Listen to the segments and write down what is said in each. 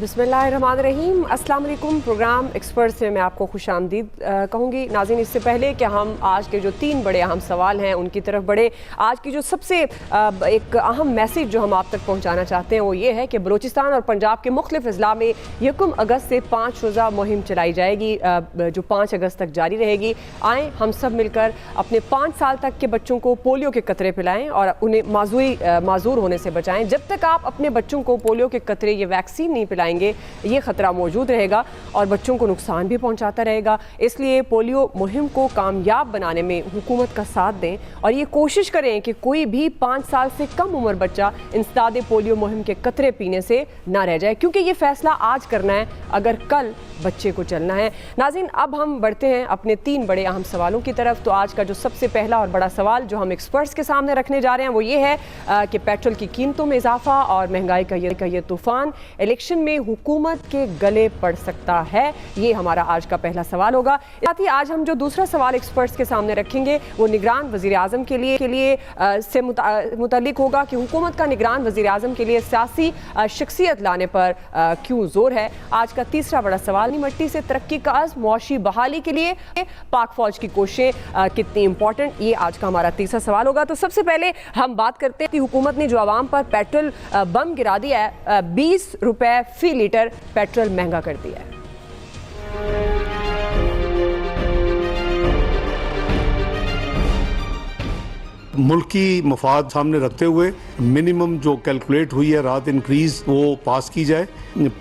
बिस्मिल्लाहिर्रहमानिर्रहीम। अस्सलाम वालेकुम। प्रोग्राम एक्सपर्ट से मैं आपको खुशामदीद कहूँगी। नाज़रीन, इससे पहले कि हम आज के जो 3 बड़े अहम सवाल हैं उनकी तरफ बढ़े, आज की जो सबसे एक अहम मैसेज जो हम आप तक पहुँचाना चाहते हैं वो ये है कि बलूचिस्तान और पंजाब के मुख्तलिफ अजला में 1 अगस्त से 5 रोज़ा मुहिम चलाई जाएगी, जो 5 अगस्त तक जारी रहेगी। आएँ हम सब मिलकर अपने 5 साल तक के बच्चों को पोलियो के कतरे पिलाएँ और उन्हें माजूर होने से बचाएँ। जब तक आप अपने बच्चों को पोलियो के कतरे, ये वैक्सीन नहीं पिलाएंगे, ये खतरा मौजूद रहेगा और बच्चों को नुकसान भी पहुंचाता रहेगा। इसलिए पोलियो मुहिम को कामयाब बनाने में हुकूमत का साथ दें और ये कोशिश करें कि कोई भी 5 साल से कम उम्र बच्चा इंसदादे पोलियो मुहिम के कतरे पीने से ना रह जाए, क्योंकि ये फैसला आज करना है अगर कल बच्चे को चलना है। नाज़रीन, अब हम बढ़ते हैं अपने 3 बड़े अहम सवालों की तरफ। तो आज का जो सबसे पहला और बड़ा सवाल जो हम एक्सपर्ट्स के सामने रखने जा रहे हैं वो ये है कि पेट्रोल की कीमतों में इजाफा और महंगाई का ये तूफान इलेक्शन में हुकूमत के गले पड़ सकता है। ये हमारा आज का पहला सवाल होगा। साथ ही आज हम जो दूसरा सवाल एक्सपर्ट्स के सामने रखेंगे वो निगरान वज़ीर आज़म के लिए से मुतालिक होगा कि हुकूमत का निगरान वज़ीर आज़म के लिए सियासी शख्सियत लाने पर क्यों जोर है। आज का तीसरा बड़ा सवाल, मट्टी से तरक्की का अज़्म, मुआशी बहाली के लिए पाक फौज की कोशिशें कितनी इंपॉर्टेंट, ये आज का हमारा तीसरा सवाल होगा। तो सबसे पहले हम बात करते हैं कि हुकूमत ने जो आवाम पर पेट्रोल बम गिरा दिया है, 20 रुपए फी लीटर पेट्रोल महंगा कर दिया है। मुल्की मफाद सामने रखते हुए मिनिमम जो कैलकुलेट हुई है रात इंक्रीज वो पास की जाए।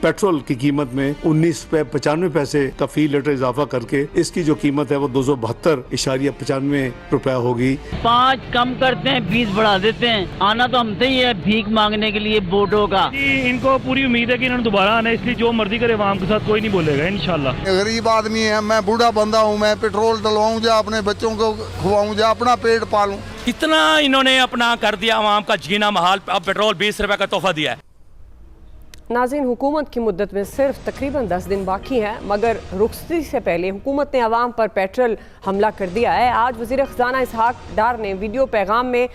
पेट्रोल की कीमत में 19 रुपए 95 पैसे का फी लीटर इजाफा करके इसकी जो कीमत है वो 272.95 रुपया होगी। 5 कम करते हैं, 20 बढ़ा देते हैं। आना तो हमसे ही है भीख मांगने के लिए वोटों का। इनको पूरी उम्मीद है कि इन्होंने दोबारा आना है, इसलिए जो मर्जी करे आवाम के साथ कोई नहीं बोलेगा इंशाल्लाह। गरीब आदमी है, मैं बूढ़ा बंदा हूँ, मैं पेट्रोल डलवाऊँ या अपने बच्चों को खुवाऊँ या अपना पेट पालूँ। इतना इन्होंने अपना कर दिया आवाम का जीना महाल। अब पेट्रोल 20 रुपए का तोहफा दिया है। नाज़रीन, हुकूमत की मुद्दत में सिर्फ तकरीबन 10 दिन बाकी हैं, मगर रुखसती से पहले हुकूमत ने आवाम पर पेट्रोल हमला कर दिया है। आज वज़ीर ख़ज़ाना इसहाक डार ने वीडियो पैगाम में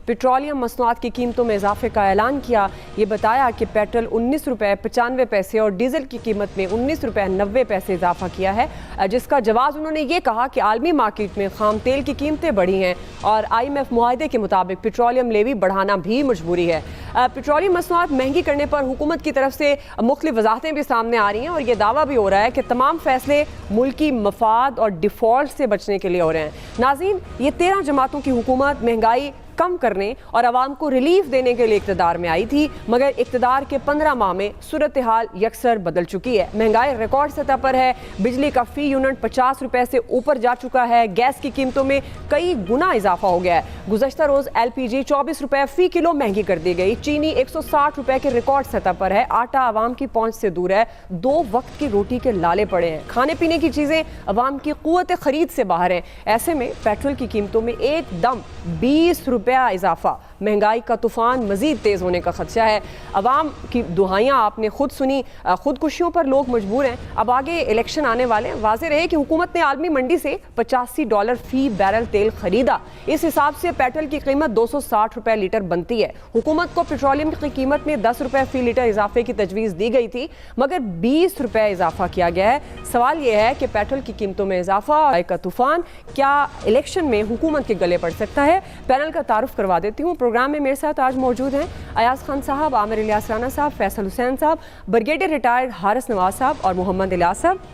पेट्रोलियम मसनूआत की कीमतों में इजाफे का ऐलान किया। ये बताया कि पेट्रोल 19 रुपए 95 पैसे और डीजल की कीमत में 19 रुपए 90 पैसे इजाफा किया है, जिसका जवाब उन्होंने ये कहा कि आलमी मार्केट में खाम तेल की कीमतें बढ़ी हैं और IMF मुआहदे के मुताबिक पेट्रोलियम लेवी बढ़ाना भी मजबूरी है। पेट्रोलियम मसनूआत महंगी करने पर हुकूमत की तरफ से मुख्तलिफ वजाहतें भी सामने आ रही हैं और ये दावा भी हो रहा है कि तमाम फैसले मुल्की मफाद और डिफ़ॉल्ट से बचने के लिए हो रहे हैं। नाज़रीन, ये 13 जमातों की हुकूमत महंगाई कम करने और आवाम को रिलीफ देने के लिए इक़्तिदार में आई थी, मगर इक़्तिदार के 15 माह में सूरत हाल यकसर बदल चुकी है। महंगाई रिकॉर्ड सतह पर है, बिजली का फ़ी यूनिट 50 रुपए से ऊपर जा चुका है, गैस की कीमतों में कई गुना इजाफा हो गया है। गुज़श्ता रोज़ LPG 24 रुपए फ़ी किलो महंगी कर दी गई, चीनी 160 रुपए के रिकॉर्ड सतह पर है, आटा आवाम की पहुँच से दूर है, 2 वक्त की रोटी के लाले पड़े हैं, खाने पीने की चीज़ें आवाम की क़ुव्वत ख़रीद से बाहर हैं। ऐसे में पेट्रोल की कीमतों में एकदम 20 रुपए इजाफा, महंगाई का तूफान मजीद तेज होने का खदशा है। अवाम की दुहाइयाँ आपने खुद सुनी, खुदकुशियों पर लोग मजबूर हैं। अब आगे इलेक्शन आने वाले हैं। वाज़ेह रहे कि हुकूमत ने आलमी मंडी से $85 फी बैरल तेल खरीदा। इस हिसाब से पेट्रोल की कीमत 260 रुपए लीटर बनती है। हुकूमत को पेट्रोलियम की कीमत में 10 रुपए फी लीटर इजाफे की तजवीज़ दी गई थी, मगर 20 रुपए इजाफा किया गया है। सवाल यह है कि पेट्रोल की कीमतों में इजाफा का तूफान क्या इलेक्शन में हुकूमत के गले पड़ सकता है। पैनल का तारुफ करवा देती हूँ। प्रोग्राम में मेरे साथ आज मौजूद हैं अयाज खान साहब, आमिर इलियास राना साहब, फैसल हुसैन साहब, ब्रिगेडियर रिटायर्ड हारिस नवाज साहब और मोहम्मद इलियास साहब।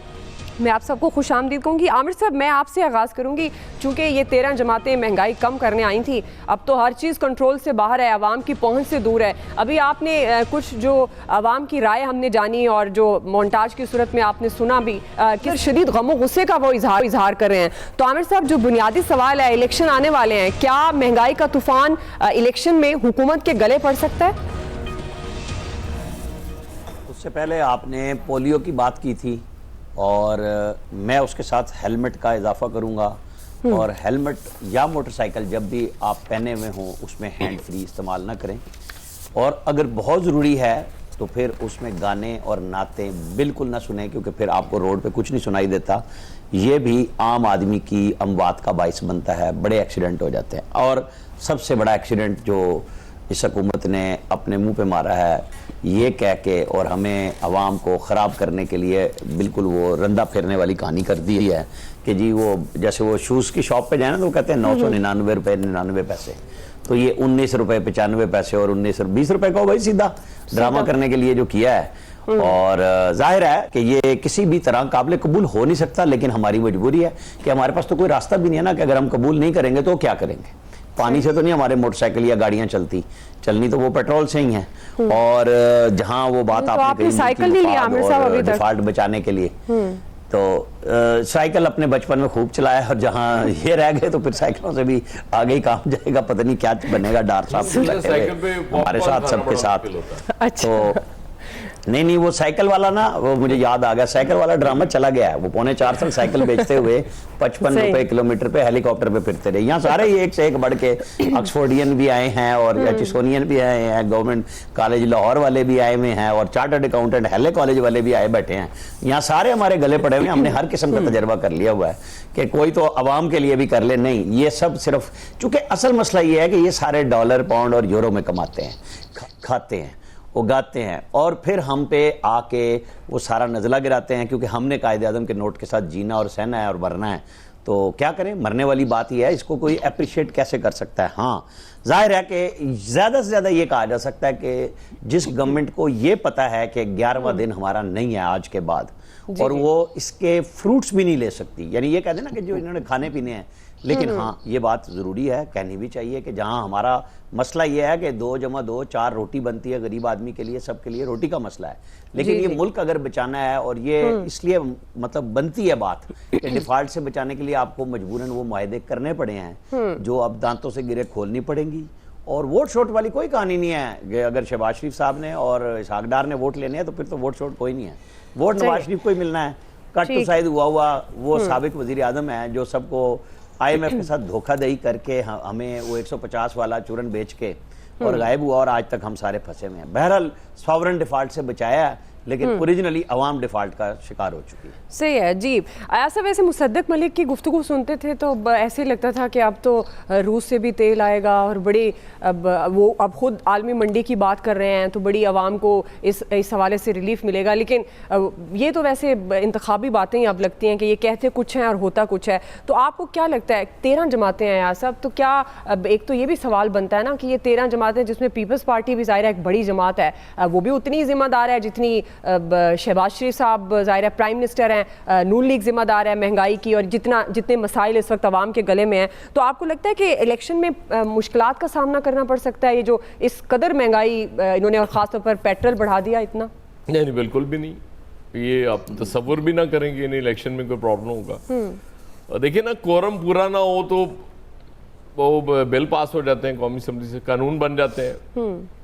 मैं आप सबको खुश आमदीद कहूँगी। आमिर साहब, मैं आपसे आगाज़ करूँगी, चूँकि ये 13 जमातें महंगाई कम करने आई थी, अब तो हर चीज़ कंट्रोल से बाहर है, आवाम की पहुँच से दूर है। अभी आपने कुछ जो आवाम की राय हमने जानी और जो मोन्टाज की सूरत में आपने सुना भी कि शदीद गम गुस्से का वो इजहार कर रहे हैं। तो आमिर साहब, जो बुनियादी सवाल है, इलेक्शन आने वाले हैं, क्या महंगाई का तूफ़ान इलेक्शन में हुकूमत के गले पड़ सकता है? उससे पहले आपने पोलियो की बात की थी और मैं उसके साथ हेलमेट का इजाफा करूंगा। और हेलमेट या मोटरसाइकिल जब भी आप पहने हुए हों उसमें हैंड फ्री इस्तेमाल ना करें, और अगर बहुत ज़रूरी है तो फिर उसमें गाने और नाते बिल्कुल ना सुने, क्योंकि फिर आपको रोड पे कुछ नहीं सुनाई देता। ये भी आम आदमी की अमवात का बाइस बनता है, बड़े एक्सीडेंट हो जाते हैं। और सबसे बड़ा एक्सीडेंट जो इस हुकूमत ने अपने मुंह पे मारा है ये कह के, और हमें आवाम को ख़राब करने के लिए बिल्कुल वो रंदा फेरने वाली कहानी कर दी है कि जी वो जैसे वो शूज़ की शॉप पे जाए ना तो वो कहते हैं 999 रुपये 99 पैसे, तो ये 19 रुपये 95 पैसे और 20 रुपये का भाई सीधा ड्रामा करने के लिए जो किया है। और जाहिर है कि ये किसी भी तरह काबिल कबूल हो नहीं सकता, लेकिन हमारी मजबूरी है कि हमारे पास तो कोई रास्ता भी नहीं है ना कि अगर हम कबूल नहीं करेंगे तो क्या करेंगे। पानी से तो नहीं हमारे मोटरसाइकिल या गाड़ियां चलनी तो वो पेट्रोल से ही है। और जहां वो बात तो आपने आपने कही साइकिल नहीं लिया आमिर साहब अभी तक? डिफॉल्ट बचाने के लिए तो साइकिल अपने बचपन में खूब चलाया, और जहां ये रह गए तो फिर साइकिलों से भी आगे ही काम जाएगा, पता नहीं क्या बनेगा। डार साहब हमारे साथ सबके साथ। अच्छा। तो नहीं वो साइकिल वाला ना, वो मुझे याद आ गया, साइकिल वाला ड्रामा चला गया है। वो 3.25 साल साइकिल बेचते हुए 55 रुपए किलोमीटर पे हेलीकॉप्टर पे फिरते रहे। यहाँ सारे ही एक से एक बढ़ के ऑक्सफोर्डियन भी आए हैं और एचिसोनियन भी आए हैं, गवर्नमेंट कॉलेज लाहौर वाले भी आए हुए हैं और चार्टर्ड अकाउंटेंट हेले कॉलेज वाले भी आए बैठे हैं। यहाँ सारे हमारे गले पड़े हुए हैं। हमने हर किस्म का तजर्बा कर लिया हुआ है कि कोई तो आवाम के लिए भी कर ले। नहीं, ये सब सिर्फ चूंकि असल मसला ये है कि ये सारे डॉलर पाउंड और यूरो में कमाते हैं, खाते हैं, उगाते हैं और फिर हम पे आके वो सारा नज़ला गिराते हैं, क्योंकि हमने कायदे आज़म के नोट के साथ जीना और सहना है और मरना है। तो क्या करें, मरने वाली बात ही है, इसको कोई अप्रिशिएट कैसे कर सकता है। हाँ, जाहिर है कि ज़्यादा से ज़्यादा ये कहा जा सकता है कि जिस गवर्नमेंट को ये पता है कि 11वां दिन हमारा नहीं है आज के बाद, और वो इसके फ्रूट्स भी नहीं ले सकती, यानी ये कहते हैं ना कि जो इन्होंने खाने पीने हैं। लेकिन हाँ, ये बात ज़रूरी है, कहनी भी चाहिए कि जहाँ हमारा मसला ये है कि 2 + 2 4 रोटी बनती है गरीब आदमी के लिए, सबके लिए रोटी का मसला है। लेकिन ये मुल्क अगर बचाना है, और ये इसलिए मतलब बनती है बात कि डिफॉल्ट से बचाने के लिए आपको मजबूरन वो मुआहदे करने पड़े हैं जो अब दांतों से गिरे खोलनी पड़ेंगी। और वोट शोट वाली कोई कहानी नहीं है कि अगर शहबाज शरीफ साहब ने और इसहाक डार ने वोट लेने हैं तो फिर तो वोट शोट कोई नहीं है। वोट नवाज शरीफ को ही मिलना है। कट टू साइड हुआ वो साबिक वजीर आजम है जो सबको IMF के साथ धोखाधड़ी करके हमें वो 150 वाला चूरन बेच के और गायब हुआ, और आज तक हम सारे फंसे हुए हैं। बहरहाल सॉवरन डिफॉल्ट से बचाया है, लेकिन ओरिजिनली अवाम डिफॉल्ट का शिकार हो चुकी है। सही है जी। ऐसा वैसे मुसद्दक मलिक की गुफ्तगू सुनते थे तो ऐसे लगता था कि अब तो रूस से भी तेल आएगा और बड़ी अब खुद आलमी मंडी की बात कर रहे हैं तो बड़ी आवाम को इस हवाले से रिलीफ मिलेगा। लेकिन ये तो वैसे इंतखाबी बातें ही अब लगती हैं कि ये कहते कुछ हैं और होता कुछ है। तो आपको क्या लगता है, 13 जमातें हैं यार साहब, तो क्या एक तो ये भी सवाल बनता है ना कि ये 13 जमातें जिसमें पीपल्स पार्टी भी ज़ाहिर है एक बड़ी जमात है, वो भी उतनी जिम्मेदार है जितनी शहबाज शरीफ साहब ज़ाहिर है प्राइम मिनिस्टर हैं, नून लीग जिम्मेदार है महंगाई की और जितने मसाइल इस वक्त आवाम के गले में हैं। तो आपको लगता है कि इलेक्शन में मुश्किलात का सामना करना पड़ सकता है, ये जो इस कदर महंगाई इन्होंने और ख़ासतौर पर पेट्रोल बढ़ा दिया इतना? नहीं, बिल्कुल भी नहीं। ये आप तसव्वुर भी ना करेंगे इन इलेक्शन में कोई प्रॉब्लम होगा। देखिए ना, कोरम पूरा ना हो तो वो बिल पास हो जाते हैं, कौमी असम्बली से कानून बन जाते हैं।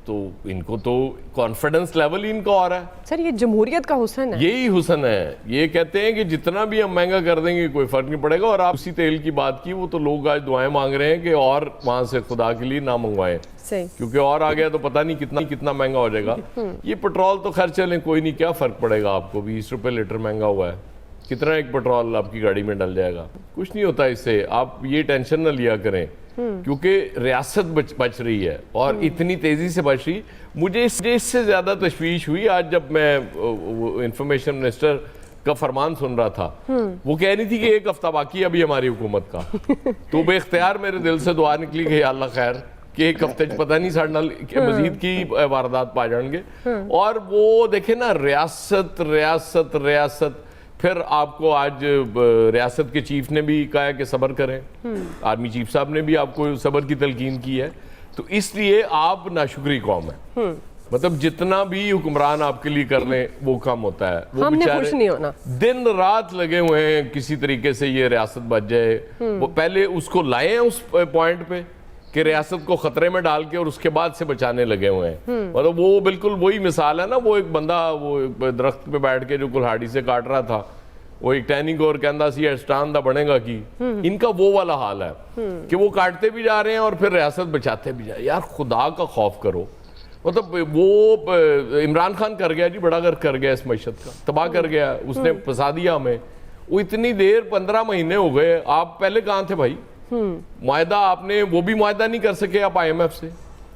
तो इनको तो कॉन्फिडेंस लेवल ही इनका और है। सर, ये जमहूरियत का हुस्न है, यही हुस्न है। ये कहते हैं कि जितना भी हम महंगा कर देंगे कोई फर्क नहीं पड़ेगा। और आप उसी तेल की बात की, वो तो लोग आज दुआएं मांग रहे हैं कि और वहां से खुदा के लिए ना मंगवाएं, क्योंकि और आ गया तो पता नहीं कितना महंगा हो जाएगा। ये पेट्रोल तो खैर चलें कोई नहीं, क्या फर्क पड़ेगा आपको, 20 रुपए लीटर महंगा हुआ है, कितना एक पेट्रोल आपकी गाड़ी में डल जाएगा, कुछ नहीं होता इससे। आप ये टेंशन ना लिया करें, क्योंकि रियासत बच रही है और इतनी तेजी से बच रही। मुझे इससे ज्यादा तशवीश हुई आज जब मैं इंफॉर्मेशन मिनिस्टर का फरमान सुन रहा था। वो कह रही थी कि 1 हफ्ता बाकी है अभी हमारी हुकूमत का। तो बेख्तियार मेरे दिल से दुआ निकली कि अल्लाह खैर कि 1 हफ्ते पता नहीं साढ़े नाल मजीद की वारदात पा जाएंगे। और वो देखे ना, रियासत रियासत रियासत। फिर आपको आज रियासत के चीफ ने भी कहा है कि सब्र करें, आर्मी चीफ साहब ने भी आपको सब्र की तलकीन की है। तो इसलिए आप नाशुक्री कौम है, मतलब जितना भी हुक्मरान आपके लिए कर लें वो कम होता है। वो खुश नहीं होना, दिन रात लगे हुए हैं किसी तरीके से ये रियासत बच जाए। वो पहले उसको लाए हैं उस पॉइंट पे कि रियासत को खतरे में डाल के, और उसके बाद से बचाने लगे हुए हैं। मतलब वो बिल्कुल वही मिसाल है ना, वो एक बंदा वो दरख्त पे बैठ के जो कुल्हाड़ी से काट रहा था, वो एक टैनिंग और कहता सी स्टान दा बनेगा की। इनका वो वाला हाल है कि वो काटते भी जा रहे हैं और फिर रियासत बचाते भी जा रहे हैं। यार खुदा का खौफ करो। मतलब वो इमरान खान कर गया जी, बड़ा कर गया इस मईशत का, तबाह कर गया, उसने फंसा दिया हमें। वो इतनी देर 15 महीने हो गए, आप पहले कहाँ थे भाई? मुआहदा आपने वो भी मुआहदा नहीं कर सके आप IMF से।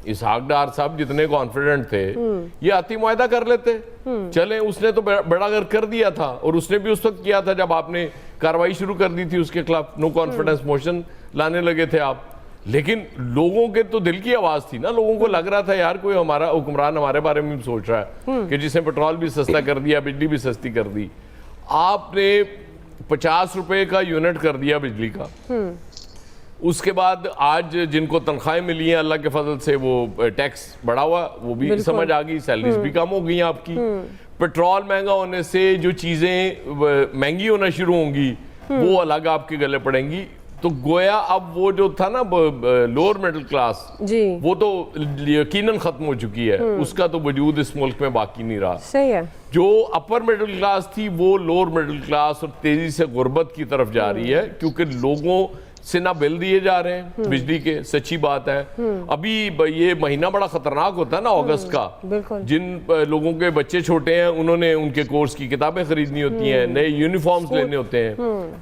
इसहाक डार साहब जितने कॉन्फिडेंट थे ये आती मुआहदा कर लेते। चले, उसने तो बड़ा कर दिया था, और उसने भी उस वक्त किया था जब आपने कार्रवाई शुरू कर दी थी उसके खिलाफ, नो कॉन्फिडेंस मोशन लाने लगे थे आप। लेकिन लोगों के तो दिल की आवाज थी ना, लोगों को लग रहा था यार कोई हमारा हुक्मरान हमारे बारे में भी सोच रहा है कि जिसने पेट्रोल भी सस्ता कर दिया, बिजली भी सस्ती कर दी। आपने 50 रुपए का यूनिट कर दिया बिजली का, उसके बाद आज जिनको तनख्वाहें मिली हैं अल्लाह के फजल से वो टैक्स बढ़ा हुआ, वो भी समझ आ गई, सैलरीज भी कम हो गई आपकी। पेट्रोल महंगा होने से जो चीजें महंगी होना शुरू होंगी वो अलग आपके गले पड़ेंगी। तो गोया अब वो जो था ना लोअर मिडिल क्लास जी, वो तो यकीनन खत्म हो चुकी है, उसका तो वजूद इस मुल्क में बाकी नहीं रहा। सही है। जो अपर मिडिल क्लास थी वो लोअर मिडिल क्लास और तेजी से गुर्बत की तरफ जा रही है, क्योंकि लोगों से ना बिल दिए जा रहे हैं बिजली के। सच्ची बात है, अभी ये महीना बड़ा खतरनाक होता है ना अगस्त का। जिन लोगों के बच्चे छोटे हैं उन्होंने उनके कोर्स की किताबें खरीदनी होती हैं, नए यूनिफॉर्म्स लेने होते हैं,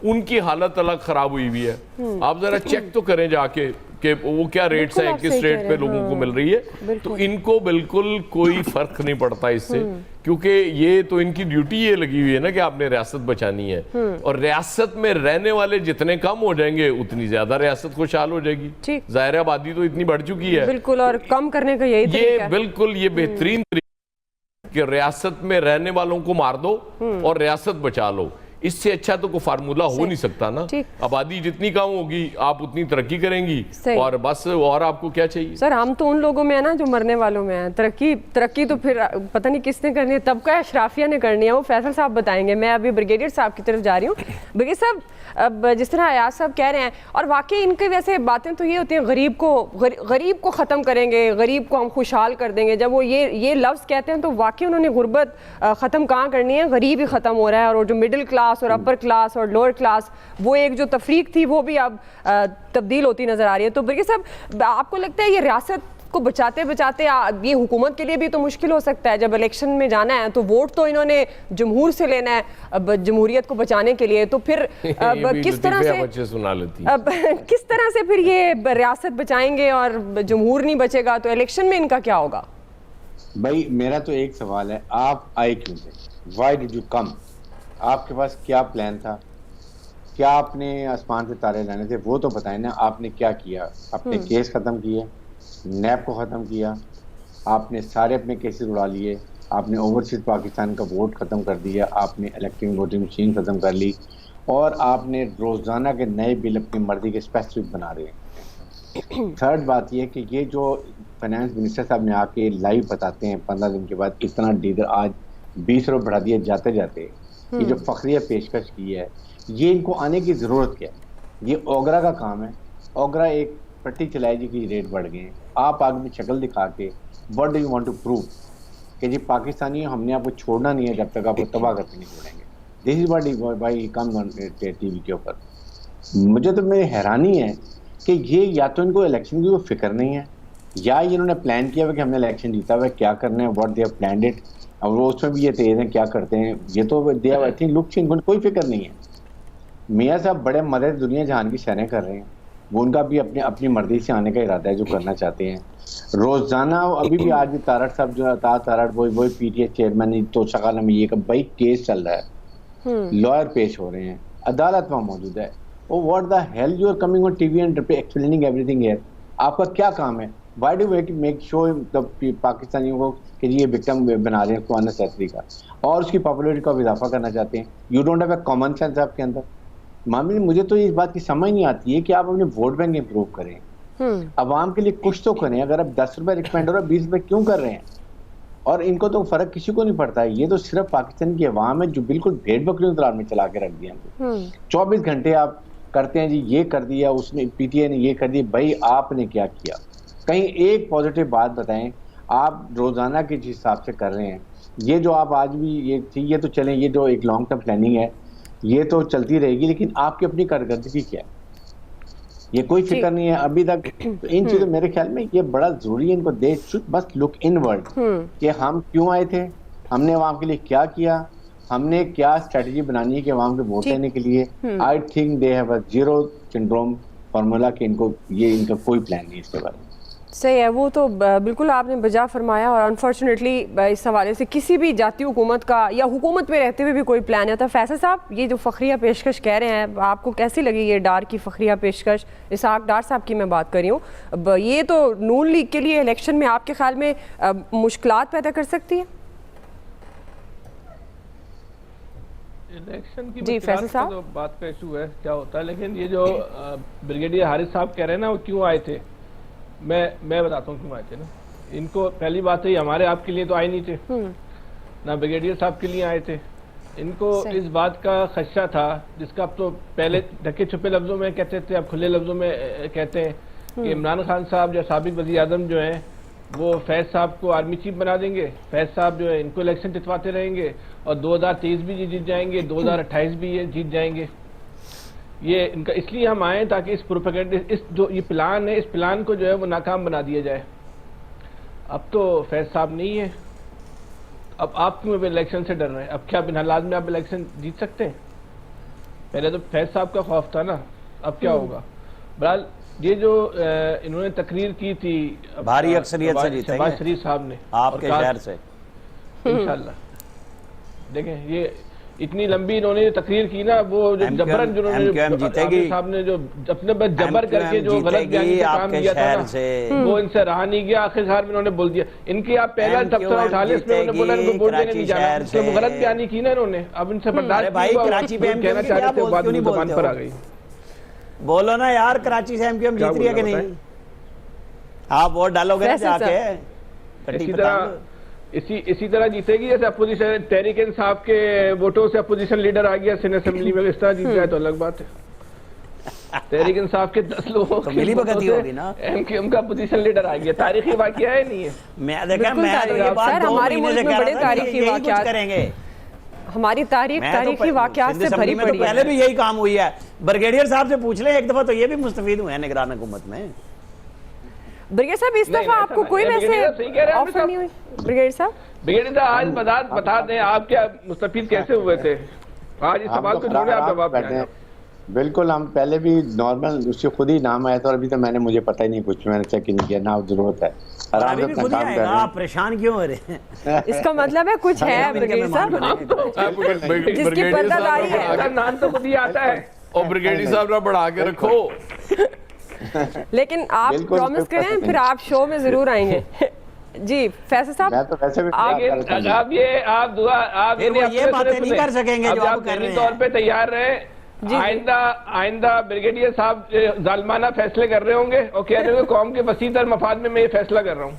उनकी हालत अलग खराब हुई हुई है। आप जरा चेक तो करें जाके कि वो क्या रेट्स हैं, किस रेट पे लोगों को मिल रही है। तो इनको बिल्कुल कोई फर्क नहीं पड़ता इससे, क्योंकि ये तो इनकी ड्यूटी ये लगी हुई है ना कि आपने रियासत बचानी है, और रियासत में रहने वाले जितने कम हो जाएंगे उतनी ज्यादा रियासत खुशहाल हो जाएगी। जाहिर आबादी तो इतनी बढ़ चुकी है बिल्कुल, और कम करने का यही तरीका है। बिल्कुल ये बेहतरीन तरीका कि रियासत में रहने वालों को मार दो और रियासत बचा लो। इससे अच्छा तो कोई फार्मूला हो नहीं सकता ना। आबादी जितनी कम होगी आप उतनी तरक्की करेंगी, और बस और आपको क्या चाहिए। सर हम तो उन लोगों में है ना जो मरने वालों में है। तरक्की तो फिर पता नहीं किसने करनी है, तबका अशराफिया ने करनी है, वो फैसल साहब बताएंगे। मैं अभी ब्रिगेडियर साहब की तरफ जा रही हूँ। ब्रिगेडियर साहब, अब जिस तरह अयाज साहब कह रहे हैं, और वाकई इनकी वैसे बातें तो ये होती हैं, गरीब को ख़त्म करेंगे, गरीब को हम खुशहाल कर देंगे। जब वो ये लफ्ज़ कहते हैं तो वाकई उन्होंने गुर्बत ख़त्म कहाँ करनी है, गरीब ही ख़त्म हो रहा है। और जो मिडिल क्लास और अपर क्लास और लोअर क्लास, वो एक जो तफरीक थी वो भी अब तब्दील होती नज़र आ रही है। तो ब्रिगेडियर साहब, आपको लगता है ये रियासत को बचाते बचाते ये हुकूमत के लिए भी तो मुश्किल हो सकता है? जब इलेक्शन में जाना है तो वोट तो इन्होंने जमहूर से लेना है, अब जमहूरियत को बचाने के लिए, तो फिर अब किस तरह से फिर ये रियासत बचाएंगे और जमहूर नहीं बचेगा, तो इलेक्शन में इनका क्या होगा? भाई मेरा तो एक सवाल है, आप आए क्यों थे? Why did you come? आपके पास क्या प्लान था? क्या आपने आसमान से तारे लाने थे? वो तो बताएं ना, आपने क्या किया? आपने केस खत्म किए, नैब को ख़त्म किया, आपने सारे अपने केसेस उड़ा लिए, आपने ओवरसीज पाकिस्तान का वोट ख़त्म कर दिया, आपने इलेक्ट्रॉनिक वोटिंग मशीन ख़त्म कर ली, और आपने रोज़ाना के नए बिल अपनी मर्जी के स्पेसिफिक बना रहे हैं। थर्ड बात यह कि ये जो फाइनेंस मिनिस्टर साहब ने आके लाइव बताते हैं 15 दिन के बाद इतना डीजल आज 20 रुपये बढ़ा दिया जाते जाते, ये जो फखरिया पेशकश की है, ये इनको आने की ज़रूरत क्या है? ये ओगरा का काम है। ओगरा एक पट्टी चलाएगी कि रेट बढ़ गए। आप आगे में शक्ल दिखा के what do you want to prove कि जी पाकिस्तानी हमने आपको छोड़ना नहीं है जब तक आपको तबाह करके नहीं छोड़ेंगे। दिस इज व्हाट भाई कम टीवी के ऊपर। मुझे तो मेरी हैरानी है कि ये या तो इनको इलेक्शन की कोई फिक्र नहीं है, या इन्होंने प्लान किया हुआ कि हमने इलेक्शन जीता हुआ है, क्या करना है, what they have planned it, और वो उसमें भी ये तेज हैं क्या करते हैं। ये तो they have I think look से इनको कोई फिक्र नहीं है। मियाँ साहब बड़े मदद दुनिया जहान की सैरें कर रहे हैं, वो उनका भी अपनी मर्जी से आने का इरादा है जो करना चाहते हैं। रोजाना अभी भी आज भी तारड़ साहब जो तारड़ वही पीटीए चेयरमैन तो शकाल में ये भाई केस चल रहा है, लॉयर पेश हो रहे हैं, अदालत वहाँ मौजूद है। Oh what the hell you are coming on TV and explaining everything here. आपका क्या काम है? Why do we make show पाकिस्तानियों को कि ये विक्टिम बना रहे हैं कुआना सैत्री का, और उसकी पॉपुलरिटी का इजाफा करना चाहते हैं। You don't have a common sense आपके अंदर। मामले मुझे तो इस बात की समझ नहीं आती है कि आप अपने वोट बैंक इंप्रूव करें, अवाम के लिए कुछ तो करें। अगर आप 10 रुपए रिकमेंड हो रहा है, 20 रुपए क्यों कर रहे हैं? और इनको तो फर्क किसी को नहीं पड़ता है। ये तो सिर्फ पाकिस्तान की अवाम है जो बिल्कुल भेड़ बकरियों की में चला के रख दिया। 24 घंटे आप करते हैं जी ये कर दिया, उसने पीटीए ने ये कर दिया। भाई आपने क्या किया? कहीं एक पॉजिटिव बात बताएं। आप रोजाना के जिस हिसाब से कर रहे हैं, ये जो आप आज भी ये तो चलें, ये जो एक लॉन्ग टर्म प्लानिंग है ये तो चलती रहेगी, लेकिन आपकी अपनी कारकर्दगी क्या है? ये कोई फिक्र नहीं है अभी तक। तो इन चीजों मेरे ख्याल में ये बड़ा जरूरी है, इनको दे शुड बस लुक इनवर्ड कि हम क्यों आए थे, हमने अवाम के लिए क्या किया, हमने क्या स्ट्रेटजी बनानी है कि अवाम के वोट लेने के लिए। I think they have a zero syndrome formula कि इनका कोई प्लान नहीं इसके बारे में। सही है, वो तो बिल्कुल आपने बजा फरमाया। और अनफॉर्चुनेटली इस हवाले से किसी भी जाती हुकूमत का या हुकूमत में रहते हुए भी कोई प्लान नहीं होता। फैसल साहब, ये जो फ़खरिया पेशकश कह रहे हैं, आपको कैसी लगी ये डार की फ़खरिया पेशकश? इसहाक डार साहब की मैं बात कर रही हूँ। अब ये तो नून लीग के लिए इलेक्शन में आपके ख्याल में मुश्किलात पैदा कर सकती है? इलेक्शन की जी फैसल साहब, तो बात का इशू है क्या होता है, लेकिन ये जो ब्रिगेडियर हारिस साहब कह रहे हैं ना, वो क्यों आए थे, मैं बताता हूँ क्यों आए थे ना। इनको पहली बात है, हमारे आपके लिए तो आए नहीं थे ना, ब्रिगेडियर साहब के लिए आए थे। इनको इस बात का खदशा था, जिसका अब तो पहले ढके छुपे लफ्जों में कहते थे, अब खुले लफ्जों में कहते हैं कि इमरान खान साहब जो साबिक वज़ीर आज़म जो हैं वो फैज़ साहब को आर्मी चीफ बना देंगे, फैज़ साहब जो है इनको इलेक्शन जितवाते रहेंगे और 2023 भी जीत जाएंगे, 2028 भी ये जीत जाएंगे। ये इनका इसलिए हम आए ताकि इस प्रोपेगेंडा, इस जो ये प्लान है, इस प्लान को जो है वो नाकाम बना दिया जाए। अब तो फैज़ साहब नहीं है, अब आप क्यों इलेक्शन से डर रहे हैं? अब क्या बिन हालात में आप इलेक्शन जीत सकते हैं? पहले तो फैज़ साहब का खौफ था ना, अब क्या होगा? बहरहाल ये जो इन्होंने तकरीर की थी भारी अक्सरियत से जीतेंगे शहबाज शरीफ साहब ने आपके शहर से, इंशाल्लाह। देखें ये इतनी लंबी इन्होंने तकरीर की ना, वो जो जबरन जिन्होंने साहब ने जो अपने बस जबर करके जो गलत बयानी का काम किया था ना, वो इनसे रहा नहीं गया। आखिरकार में इन्होंने बोल दिया, इनकी आप पहला तबसरा उठा ले, इसमें उन्होंने बोला इनको वोट देने नहीं जाना, इसलिए वो गलत बयानी की ना इन्होंने। अब इनसे बर्दाश्त कहना चाह रहे थे, बात जुबान पर आ गई। बोलो ना यार, कराची से एमक्यूएम जीत रही है कि नहीं? आप वोट डालोगे ना जाके? इसी तरह जीतेगी जैसे अपोजिशन तहरीक इंसाफ के वोटों से अपोजिशन लीडर आ गया सिनेट असेंबली में, इस तरह जीत जाए तो अलग बात है। तहरीक इंसाफ के 10 लोगों तो मिली भगती होगी ना, एमक्यूएम का अपोजिशन लीडर आ गया। तारीखी वाकया है नहीं है? मैं देखा, मैं तो ये बात 2 महीने से कह रहा था कि यही कुछ करेंगे। हमारी तारीखी वाकयात से भरी पड़ी है। पहले भी यही काम हुई है। ब्रिगेडियर साहब से पूछ ले एक दफा, तो ये भी मुस्तफीद हुए हैं निगरान हुकूमत में। ब्रिगेडियर साहब, इस दफा आपको कोई वैसे ऑफर नहीं हुई? ब्रिगेडियर साहब आज बता दें आप क्या मुस्तफीद कैसे हुए थे? आज इस सवाल को जोड़े आप जवाब दें। बिल्कुल, हम पहले भी नॉर्मल उससे खुद ही नाम आया था और अभी तो मैंने मुझे पता ही नहीं, कुछ मैंने चेक नहीं किया ना, जरूरत है आराम से अपना काम कर रहे हैं। आप परेशान क्यों हो रहे हैं? इसका मतलब है कुछ है ब्रिगेडियर साहब, जिसकी पत्तादारी है, नाम तो खुद ही आता है। और ब्रिगेडियर साहब ना बढ़ा के रखो। लेकिन आप प्रॉमिस करें फिर आप शो में जरूर आएंगे। जी फैसल साहब, मैं तो वैसे भी आप दुआ आप ये बातें नहीं कर सकेंगे जो आप कर रहे हैं। तौर पे तैयार रहे। आइंदा ब्रिगेडियर साहब जालमाना फैसले कर रहे होंगे और कह रहे होंगे कौम के वसीतर मफाद में मैं ये फैसला कर रहा हूँ।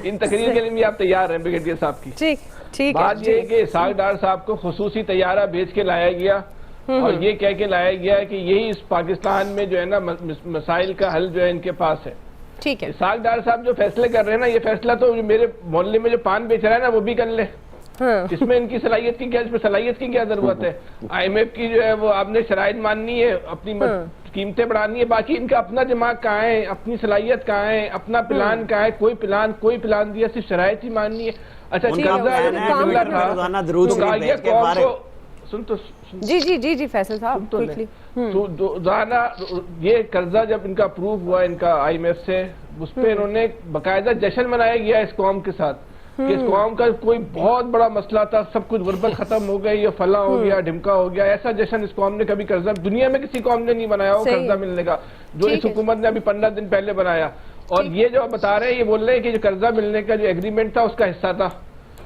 इन तकरीर के लिए भी आप तैयार हैं ब्रिगेडियर साहब की? ठीक बात ये है कि इसहाक डार साहब को खुसूसी तैयारा भेज के लाया गया और ये कह के लाया गया है कि यही इस पाकिस्तान में जो है ना मसाइल का हल जो है इनके पास है। ठीक है, इसहाक डार साहब जो फैसले कर रहे हैं ना, ये फैसला तो मेरे मोहल्ले में जो पान बेच रहा है ना वो भी कर ले। इसमें इनकी सलाहियत की क्या, इसमें सलाहियत की क्या जरूरत है? IMF की जो है वो आपने शराइत माननी है, अपनी कीमतें बढ़ानी है, बाकी इनका अपना दिमाग कहाँ है, अपनी सलाहियत कहाँ है, अपना प्लान कहाँ है? कोई प्लान दिया, सिर्फ शराइत ही माननी है। अच्छा जी फैसल साहब, ये कर्जा जब इनका अप्रूव हुआ इनका IMF से, उस पर इन्होंने बाकायदा जश्न मनाया गया इस कौम के साथ कि इस कौम का कोई बहुत बड़ा मसला था, सब कुछ गुर्बत खत्म हो गई, ये फला हो गया, ढिमका हो गया। ऐसा जश्न इस कौम ने कभी कर्जा दुनिया में किसी कौम ने नहीं बनाया हो कर्जा मिलने का, जो इस हुकूमत ने अभी 15 दिन पहले बनाया। और ये जो बता रहे हैं, ये बोल रहे हैं कि जो कर्जा मिलने का जो एग्रीमेंट था उसका हिस्सा था।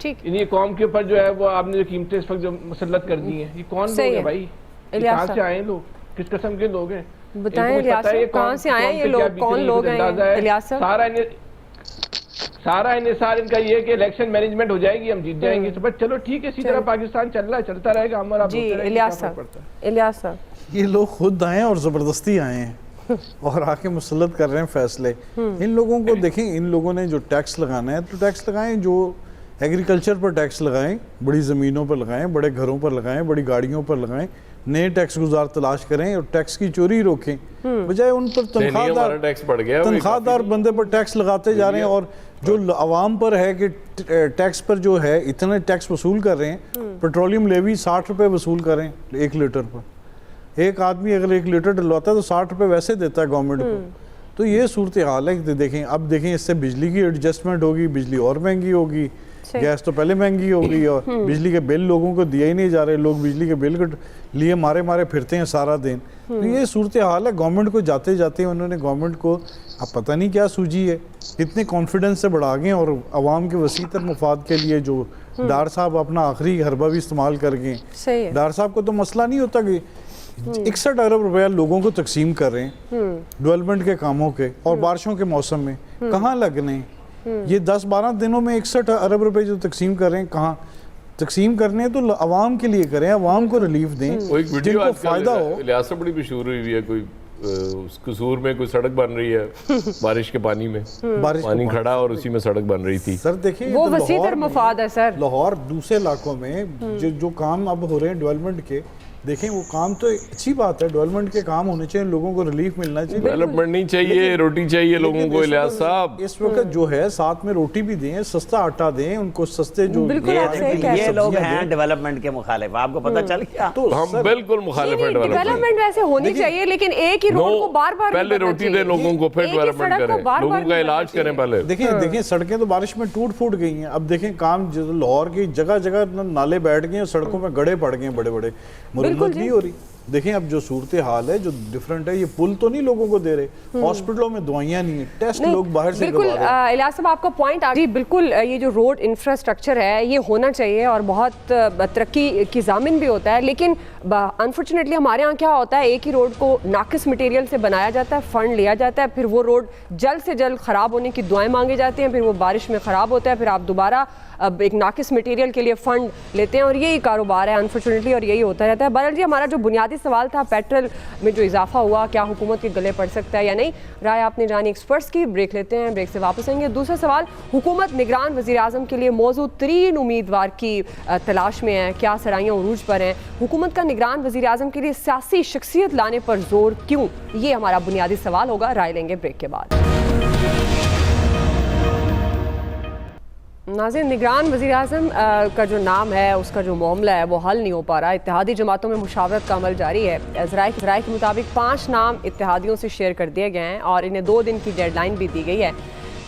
इन्हीं कौम के ऊपर जो है वो आपने जो कीमतें इस वक्त जो मुसल्लत कर दी हैं, ये कौन लोग हैं भाई? कहाँ से आए लोग? किस किस्म के लोग हैं? बताएं कहाँ से आए ये लोग, कौन लोग हैं? सारा इन्हिसार इनका ये कि इलेक्शन मैनेजमेंट हो जाएगी, हम जीत जाएंगे, तो बस चलो ठीक है, इसी तरह पाकिस्तान चल रहा है, चलता रहेगा। हम और आप इलियास साहब, ये लोग खुद आए और जबरदस्ती आए हैं और आके मुसल्लत कर रहे हैं फैसले। इन लोगों को देखें, इन लोगों ने जो टैक्स लगाना है तो टैक्स लगाएं, जो एग्रीकल्चर पर टैक्स लगाएं, बड़ी ज़मीनों पर लगाएं, बड़े घरों पर लगाएं, बड़ी गाड़ियों पर लगाएं, नए टैक्स गुजार तलाश करें और टैक्स की चोरी रोकें, बजाय उन पर तनख्वाहदार बंदे पर टैक्स लगाते जा रहे हैं। और जो आवाम पर है कि टैक्स पर जो है इतने टैक्स वसूल कर रहे हैं, पेट्रोलियम लेवी 60 रुपये वसूल करें 1 लीटर पर। एक आदमी अगर 1 लीटर डलवाता है तो 60 रुपये वैसे देता है गवर्नमेंट को, तो ये सूरत हाल है कि देखें, अब देखें इससे बिजली की एडजस्टमेंट होगी, बिजली और महंगी होगी, गैस तो पहले महंगी हो गई और बिजली के बिल लोगों को दिए ही नहीं जा रहे, लोग बिजली के बिल के लिए मारे मारे फिरते हैं सारा दिन। तो ये सूरत हाल है। गवर्नमेंट को जाते जाते उन्होंने गवर्नमेंट को अब पता नहीं क्या सूझी है, इतने कॉन्फिडेंस से बढ़ा गए और आवाम के वसीतर मफाद के लिए जो डार साहब अपना आखिरी हरबा भी इस्तेमाल कर गए। डार साहब को तो मसला नहीं होता कि 61 अरब रुपया लोगों को तकसीम कर रहे हैं डेवलपमेंट के कामों के, और बारिशों के मौसम में कहाँ लगने, ये 10-12 दिनों में 61 अरब रुपए जो तकसीम कर रहे हैं, कहाँ तकसीम करने हैं? तो अवाम के लिए करें, अवाम को रिलीफ दें, जिनको फायदा हो। लिहाजा बड़ी मशहूर हुई है, कोई उस कसूर में कोई सड़क बन रही है बारिश के पानी में, पानी खड़ा और उसी में सड़क बन रही थी। सर देखिए वो वसीतर मफाद है सर। लाहौर दूसरे इलाकों में जो काम अब हो रहे हैं डेवलपमेंट के, देखें वो काम तो अच्छी बात है, डेवलपमेंट के काम होने चाहिए, लोगों को रिलीफ मिलना चाहिए, डेवलपमेंट नहीं चाहिए, रोटी चाहिए लोगों को। इलियास साहब इस वक्त जो है साथ में रोटी भी दें, सस्ता आटा दें उनको, सस्ते जो ये लोग हैं डेवलपमेंट के मुखालिफ, आपको पता चल गया? तो हम बिल्कुल मुखालिफ हैं डेवलपमेंट वैसे होनी चाहिए, लेकिन एक ही रोड को बार-बार पहले रोटी दें लोगों को, फिर डेवलपमेंट करें, लोगों का इलाज करें पहले। देखिए सड़कें तो बारिश में टूट फूट गई हैं। अब देखें काम लाहौर की जगह जगह नाले बैठ गए, सड़कों में गड्ढे पड़ गए बड़े बड़े, मुरम्मत नहीं हो रही। देखें अब जो सूरत हाल है जो डिफरेंट है, ये पुल तो नहीं लोगों को दे रहे, हॉस्पिटलों में दवाइयां नहीं है, टेस्ट लोग बाहर से बिल्कुल इलियास साहब आपका पॉइंट जी बिल्कुल, ये जो रोड इंफ्रास्ट्रक्चर है ये होना चाहिए और बहुत तरक्की की जामिन भी होता है, लेकिन अनफॉर्चुनेटली हमारे यहाँ क्या होता है, एक ही रोड को नाकिस मटेरियल से बनाया जाता है, फंड लिया जाता है, फिर वो रोड जल्द से जल्द ख़राब होने की दुआएं मांगी जाती हैं, फिर वो बारिश में ख़राब होता है, फिर आप दोबारा अब एक नाकिस मटेरियल के लिए फ़ंड लेते हैं और यही कारोबार है अनफॉर्चुनेटली, और यही होता रहता है। बहरहाल जी हमारा जो बुनियादी सवाल था, पेट्रोल में जो इजाफा हुआ क्या हुकूमत के गले पड़ सकता है या नहीं, राय आपने जानी एक्सपर्ट्स की। ब्रेक लेते हैं, ब्रेक से वापस आएंगे। दूसरा सवाल, हुकूमत निगरान वज़ीर आज़म के लिए मौजूद तरीन उम्मीदवार की तलाश में है, क्या सराइयाँ उरूज पर हैं, हुकूमत का निगरान वज़ीर आज़म के लिए सियासी शख्सियत लाने पर जोर क्यों, ये हमारा बुनियादी सवाल होगा। राय लेंगे ब्रेक के बाद। नाज़रीन, निगरान वज़ीर आज़म का जो नाम है उसका जो मामला है वो हल नहीं हो पा रहा। इत्तेहादी जमातों में मुशावरत का अमल जारी है। ज़राए के मुताबिक 5 नाम इत्तेहादियों से शेयर कर दिए गए हैं और इन्हें 2 दिन की डेडलाइन भी दी गई है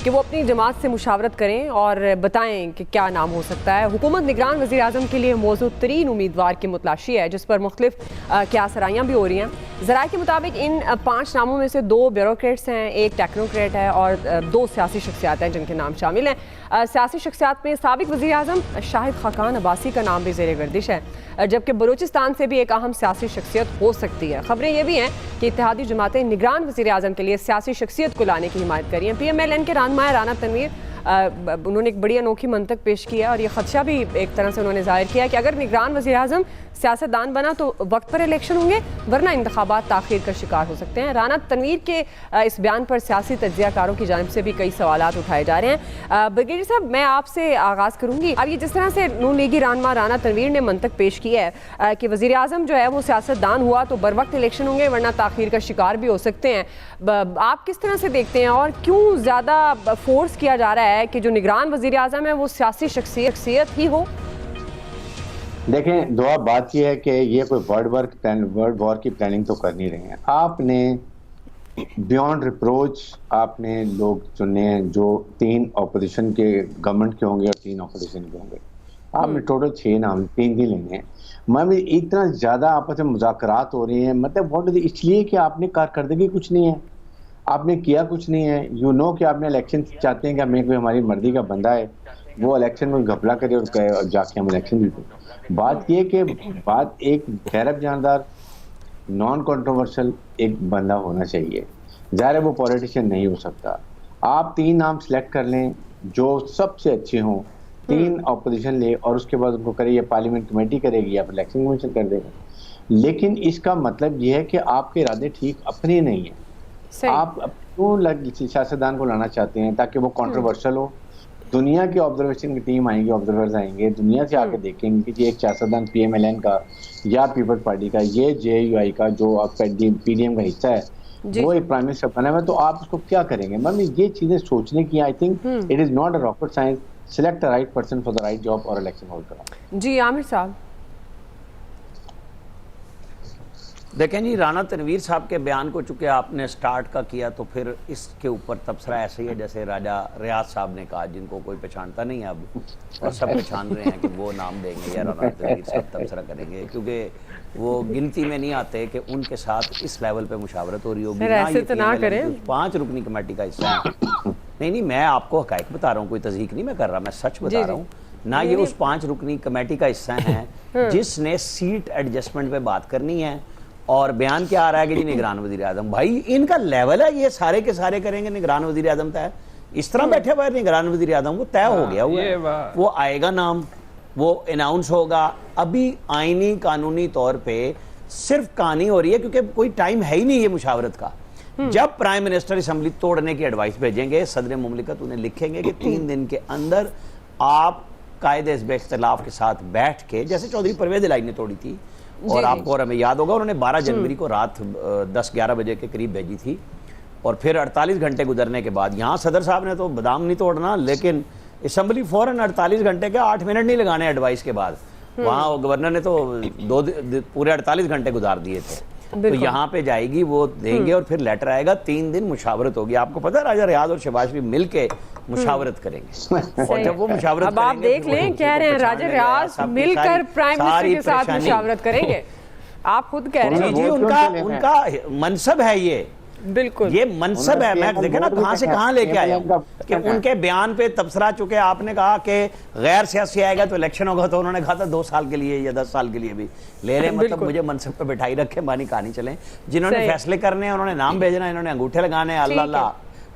कि वो अपनी जमात से मुशावरत करें और बताएं कि क्या नाम हो सकता है। हुकूमत निगरान वज़ीर आज़म के लिए मौजूद तरीन उम्मीदवार की मुतलाशी है, जिस पर मुख्तलिफ क्या सराइयाँ भी हो रही हैं। ज़राए के मुताबिक इन 5 नामों में से 2 ब्यूरोक्रेट्स हैं, 1 टेक्नोक्रेट है और 2 सियासी शख्सियात हैं जिनके नाम शामिल हैं। सियासी शख्सियात में साबिक वज़ीर आज़म शाहिद खाकान अब्बासी का नाम भी ज़ेर गर्दिश है, जबकि बलूचिस्तान से भी एक अहम सियासी शख्सियत हो सकती है। खबरें ये भी हैं कि इत्तेहादी जमातें निगरान वज़ीर आज़म के लिए सियासी शख्सियत को लाने की हिमायत कर रही हैं। PMLN के रहनुमा राना तनवीर उन्होंने एक बड़ी अनोखी मंतक पेश किया और ये खदशा भी एक तरह से उन्होंने जाहिर किया कि अगर निगरान वज़ीर आज़म सियासतदान बना तो वक्त पर इलेक्शन होंगे, वरना इंतखाबात ताख़ीर का शिकार हो सकते हैं। राना तनवीर के इस बयान पर सियासी तज्ज़ियाकारों की जानिब से भी कई सवालात उठाए जा रहे हैं। ब्रिगेडियर साहब, मैं आपसे आगाज़ करूँगी। अब ये जिस तरह से नून लीगी रहनुमा राना तनवीर ने मंतक पेश की है कि वज़ीर आज़म जो है वो सियासतदान हुआ तो बर वक्त इलेक्शन होंगे, वरना ताख़ीर का शिकार भी हो सकते हैं, आप किस तरह से देखते हैं और क्यों ज़्यादा फोर्स किया जा रहा है कि जो निगरान वज़ीर आज़म है वो सियासी शख्सियत ही हो? देखें, दुआ बात यह है कि ये कोई वर्ल्ड वॉर की प्लानिंग तो कर नहीं रहे हैं। आपने बियॉन्ड रिप्रोच आपने लोग चुने हैं जो 3 अपोजिशन के गवर्नमेंट के होंगे और 3 अपोजिशन के होंगे। आपने टोटल 6 नाम 3 ही लेने हैं। मैं इतना ज़्यादा आपस में मुज़ाकरात हो रही हैं, मतलब इसलिए कि आपने कारकर्दगी कुछ नहीं है, आपने किया कुछ नहीं है। यू नो कि आपने इलेक्शन चाहते हैं कि हमें कोई हमारी मर्जी का बंदा है वो इलेक्शन में घपला करे और जाके हम इलेक्शन जीते। बात ये कि बात एक गैरब जानदार नॉन कंट्रोवर्शियल एक बंदा होना चाहिए। ज़ाहिर है वो पॉलिटिशियन नहीं हो सकता। आप 3 नाम सेलेक्ट कर लें जो सबसे अच्छे हों, 3 अपोजिशन ले और उसके बाद उनको करे, ये पार्लियामेंट कमेटी करेगी या इलेक्शन कमीशन कर देगा। लेकिन इसका मतलब ये है कि आपके इरादे ठीक अपने नहीं है। आप क्यों सियासतदान को लाना चाहते हैं ताकि वो कंट्रोवर्शियल हो? दुनिया की ऑब्जर्वेशन की टीम आएंगी, ऑब्जर्वर्स आएंगे, दुनिया से आके देखेंगे कि एक सियासतदान PMLN का या पीपल्स पार्टी का, ये JUI का जो PDM का हिस्सा है, वो एक प्राइम मिनिस्टर बना है, तो आप उसको क्या करेंगे? मम्मी ये चीजें सोचने की, I think it is not a rocket science. Select the right person for the right job और इलेक्शन होल्ड करा। जी आमिर साहब। देखें जी, राना तनवीर साहब के बयान को चूंकि आपने स्टार्ट का किया तो फिर इसके ऊपर तबसरा ऐसे ही है जैसे राजा रियाज साहब ने कहा, जिनको कोई पहचानता नहीं है अब, और सब पहचान रहे हैं कि वो नाम देंगे या राना तनवीर साहब तबसरा करेंगे, क्योंकि वो गिनती में नहीं आते कि उनके साथ इस लेवल पे मुशावरत हो रही होगी। ऐसे तो ना करें। 5 रुकनी कमेटी का हिस्सा है। नहीं, मैं आपको हकायक बता रहा हूँ, कोई तज़हीक नहीं मैं कर रहा, मैं सच बता रहा हूँ ना। ये उस 5 रुकनी कमेटी का हिस्सा है जिसने सीट एडजस्टमेंट पे बात करनी है, और बयान क्या आ रहा है कि जी निगरान वजीर आजम, भाई इनका लेवल है, ये सारे के सारे करेंगे निगरान वजीर आजम तय। इस तरह बैठे हुए निगरान वजीर आजम को तय हो गया हुआ है, वो आएगा नाम, वो अनाउंस होगा। अभी आईनी कानूनी तौर पे सिर्फ कहानी हो रही है क्योंकि कोई टाइम है ही नहीं ये मुशावरत का। जब प्राइम मिनिस्टर असम्बली तोड़ने की एडवाइस भेजेंगे, सदर मुमलिकत उन्हें लिखेंगे कि 3 दिन के अंदर आप कायदे इख्तिलाफ के साथ बैठ के, जैसे चौधरी परवेज इलाही ने तोड़ी थी, और आपको और हमें याद होगा उन्होंने 12 जनवरी को रात 10-11 बजे के करीब भेजी थी, और फिर 48 घंटे गुजरने के बाद, यहाँ सदर साहब ने तो बादाम नहीं तोड़ना, लेकिन असम्बली फौरन 48 घंटे के 8 मिनट नहीं लगाने एडवाइस के बाद, वहाँ गवर्नर ने तो पूरे 48 घंटे गुजार दिए थे। तो यहाँ पे जाएगी, वो देंगे और फिर लेटर आएगा, 3 दिन मुशावरत होगी। आपको पता है राजा रियाज और शहबाज शरीफ मिल के मुशावरत करेंगे, और जब वो मुशावरत अब आप देख लें, कह रहे हैं राजा रियाज मिलकर प्राइम मिनिस्टर के साथ मुशावरत करेंगे, आप खुद कह रहे हैं। जी, उनका मनसब है ये, बिल्कुल ये मनसब है। मैं देखे ना कहां से कहां लेके आया कि उनके बयान पे तबसरा, चुके आपने कहा कि गैर सियासी आएगा तो इलेक्शन होगा, तो उन्होंने कहा था 2 साल के लिए या 10 साल के लिए भी ले रहे, मतलब मुझे मनसब पे बिठाई रखे, मानी कहानी चले। जिन्होंने फैसले करने हैं उन्होंने नाम भेजना, इन्होंने अंगूठे लगाने, अल्लाह अल्लाह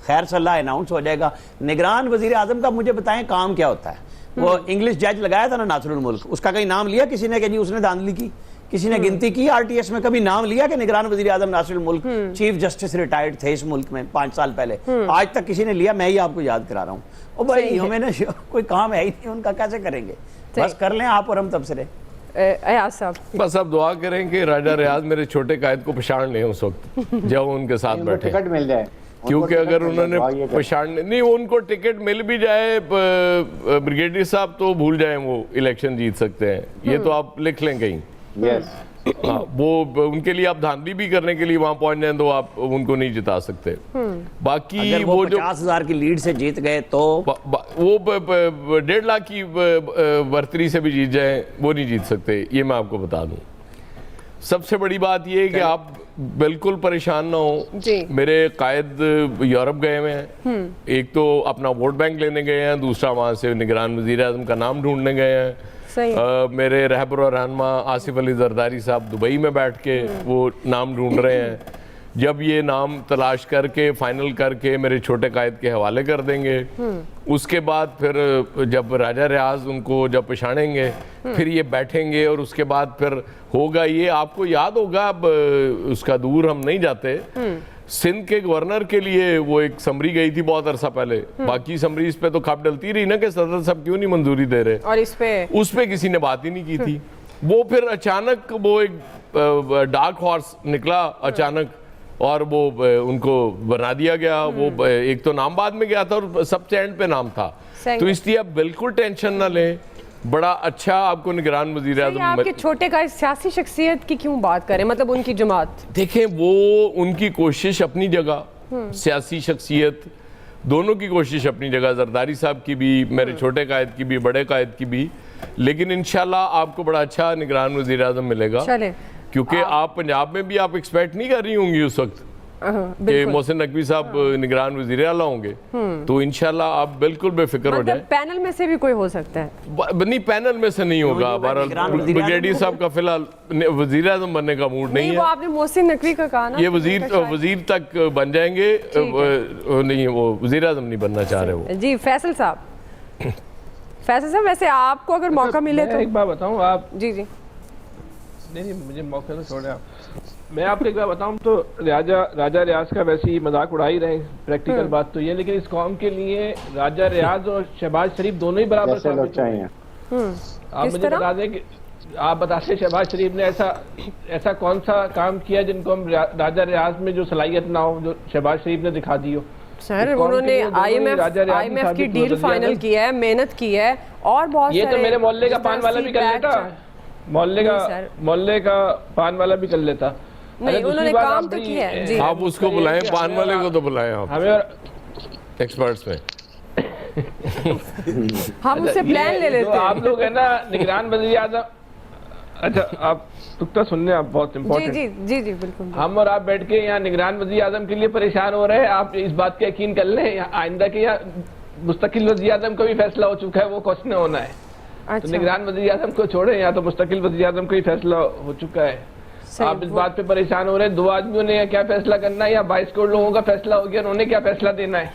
खैर सल्लाह अनाउंस हो जाएगा। निगरान वजीर आजम का मुझे बताएं काम क्या होता है? वो इंग्लिश जज लगाया था ना नासिरुल मुल्क, उसका कहीं नाम लिया किसी ने कि जी उसने धांधली की? किसी ने गिनती की आरटीएस में? कभी नाम लिया कि निगरान वजीर आजम नासिरुल मुल्क चीफ जस्टिस रिटायर्ड थे इस मुल्क में 5 साल पहले? आज तक किसी ने लिया? मैं ही आपको याद करा रहा हूँ। ओ भाई, हमें ना कोई काम है ही नहीं, उनका कैसे करेंगे? बस कर लें आप और हम तबसरे। बस अब दुआ करें कि राजा रियाज मेरे छोटे कायद को पछाड़ लें उस वक्त जब उनके साथ बैठे, टिकट मिल जाए, क्योंकि अगर उन्होंने पछाड़ नहीं, उनको टिकट मिल भी जाए ब्रिगेडियर साहब, तो भूल जाएं वो इलेक्शन जीत सकते हैं, ये तो आप लिख लें कहीं। हाँ, वो उनके लिए आप धांधली भी करने के लिए वहां पहुंच जाए तो आप उनको नहीं जिता सकते। बाकी अगर वो जो 50,000 की लीड से जीत गए तो वो 1.5 लाख की बर्तरी से भी जीत जाए, वो नहीं जीत सकते, ये मैं आपको बता दूं। सबसे बड़ी बात ये है कि आप बिल्कुल परेशान ना हो। मेरे कायद यूरोप गए हुए हैं, एक तो अपना वोट बैंक लेने गए हैं, दूसरा वहां से निगरान वजीर आजम का नाम ढूंढने गए हैं। मेरे रहबर और रहनुमा आसिफ अली जरदारी साहब दुबई में बैठ के वो नाम ढूंढ रहे हैं। जब ये नाम तलाश करके फाइनल करके मेरे छोटे कायद के हवाले कर देंगे, उसके बाद फिर जब राजा रियाज उनको जब पछाड़ेंगे फिर ये बैठेंगे, और उसके बाद फिर होगा ये, आपको याद होगा, अब उसका दूर हम नहीं जाते, सिंध के गवर्नर के लिए वो एक समरी गई थी बहुत अरसा पहले, बाकी समरी इस पे तो खप डलती रही ना कि सदर साहब क्यों नहीं मंजूरी दे रहे, और उस पे किसी ने बात ही नहीं की थी। वो फिर अचानक वो एक डार्क हॉर्स निकला अचानक, और वो उनको बना दिया गया। वो एक तो नाम बाद में गया था और सबसे एंड पे नाम था, तो इसलिए आप बिल्कुल टेंशन ना लें। बड़ा अच्छा आपको निगरान वजीर आज़म, आपके छोटे का सियासी शख्सियत की क्यों बात करें, मतलब उनकी जमात, देखें वो उनकी कोशिश अपनी जगह, सियासी शख्सियत दोनों की कोशिश अपनी जगह, जरदारी साहब की भी, मेरे छोटे कायद की भी, बड़े कायद की भी, लेकिन इंशाल्लाह आपको बड़ा अच्छा निगरान वजीर आज़म मिलेगा। क्योंकि आप पंजाब में भी आप एक्सपेक्ट नहीं कर रही होंगी उस वक्त कि मोहसिन नकवी साहब निगरान वज़ीर आला होंगे, तो इंशाल्लाह आप बिल्कुल बेफिक्र हो जाए। पैनल में से भी कोई हो सकता है? नहीं, पैनल में से नहीं होगा। ब्रिगेडियर साहब का फिलहाल वज़ीर आज़म बनने का मूड नहीं है। वो आपने मोहसिन नकवी का कहा ना, ये वज़ीर तक बन जाएंगे, नहीं वो वज़ीर आज़म नहीं बनना चाह रहे वो। जी फैसल साहब, वैसे आपको अगर मौका मिले तो एक बात बताऊं आप। जी नहीं, मुझे मौका तो छोड़े आप। मैं आपको एक बात बताऊं तो राजा रियाज का वैसे ही मजाक उड़ा ही रहे, प्रैक्टिकल बात तो ये, लेकिन इस कौम के लिए राजा रियाज और शहबाज शरीफ दोनों ही बराबर साबित हुए हैं। आप मुझे बता दें कि आप बताते शहबाज शरीफ ने ऐसा कौन सा काम किया जिनको हम राजा रियाज में जो सलाहियत ना हो, जो शहबाज शरीफ ने दिखा दी हो। सर उन्होंने IMF की डील फाइनल की है, मेहनत की है, और बहुत ये तो मेरे मोहल्ले का पान वाला भी कर लेता, मोहल्ले का पान वाला भी कर लेता। नहीं, उन्होंने काम तो किया है जी। आप उसको बुलाएं, पान वाले को तो बुलाएं आप हमें एक्सपर्ट्स में। हम उससे प्लान ले लेते हैं। आप लोग है ना निगरान वज़ीर आज़म, अच्छा आप तुक्ता सुनने, आप बहुत जी इम्पोर्टेंट। जी जी जी बिल्कुल। हम और आप बैठ के यहाँ निगरान वज़ीर आज़म के लिए परेशान हो रहे हैं, आप इस बात का यकीन कर लें आइंदा के यहाँ मुस्तकिल वज़ीर आज़म का भी फैसला हो चुका है, वो क्वेश्चन होना है। तो निगरान वज़ीर आज़म को छोड़े, या तो मुस्तकिल वज़ीर आज़म का ही फैसला हो चुका है। आप इस बात पे परेशान हो रहे हैं, 2 आदमियों ने क्या फैसला करना है या 22 करोड़ लोगों का फैसला हो गया, उन्होंने क्या फैसला देना है,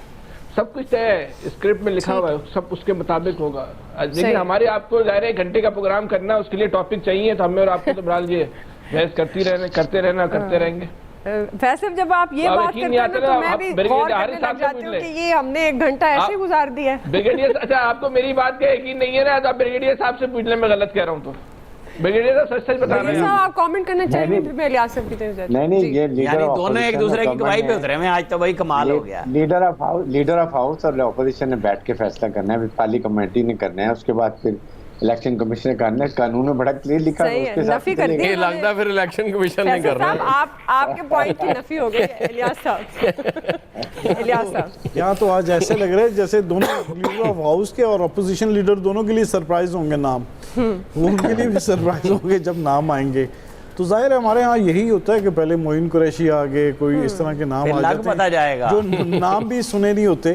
सब कुछ तय है, स्क्रिप्ट में लिखा हुआ है, सब उसके मुताबिक होगा। लेकिन हमारे आपको ज़ाहिर है 1 घंटे का प्रोग्राम करना है, उसके लिए टॉपिक चाहिए, तो हमें और आपको तो बहरहाल ये बहस करते रहेंगे। वैसे जब आप ये बात करते हैं तो मैं भी गौर करने लग जाती हूँ कि ये हमने 1 घंटा ऐसे गुजार दिया है। ब्रिगेडियर, अच्छा आपको मेरी बात का यकीन नहीं है ना, तो आप ब्रिगेडियर साहब से पूछ लें, मैं गलत कह रहा हूँ तो। ब्रिगेडियर साहब सच बता रहे हैं। आप कमेंट करना चाहिए, फिर मैं इलियास साहब की तरफ जाती हूँ। नहीं, ये यानी दोनों एक दूसरे की गवाही पे उतरे हैं, आज तो वही कमाल हो गया। लीडर ऑफ हाउस और अपोजिशन ने बैठ के फैसला करना है, विफाली कमेटी ने करना है, उसके बाद फिर इलेक्शन कमीशन ने करना है। कानून में बड़ा क्लियर लिखा है, उसके साथ नफी कर दी। ये लगता है फिर इलेक्शन कमीशन ने कर रहा है। आपके पॉइंट की नफी हो गई इलियास साहब। इलियास साहब यहाँ तो आज ऐसे लग रहे हैं जैसे दोनों लीडर ऑफ हाउस के और अपोजिशन लीडर दोनों के लिए सरप्राइज होंगे नाम, वो उनके लिए भी सरप्राइज होंगे जब नाम आएंगे। तो जाहिर है हमारे यहाँ यही होता है कि पहले मोइन कुरैशी आ गए, कोई इस तरह के नाम आ जाते हैं जो नाम भी सुने नहीं होते,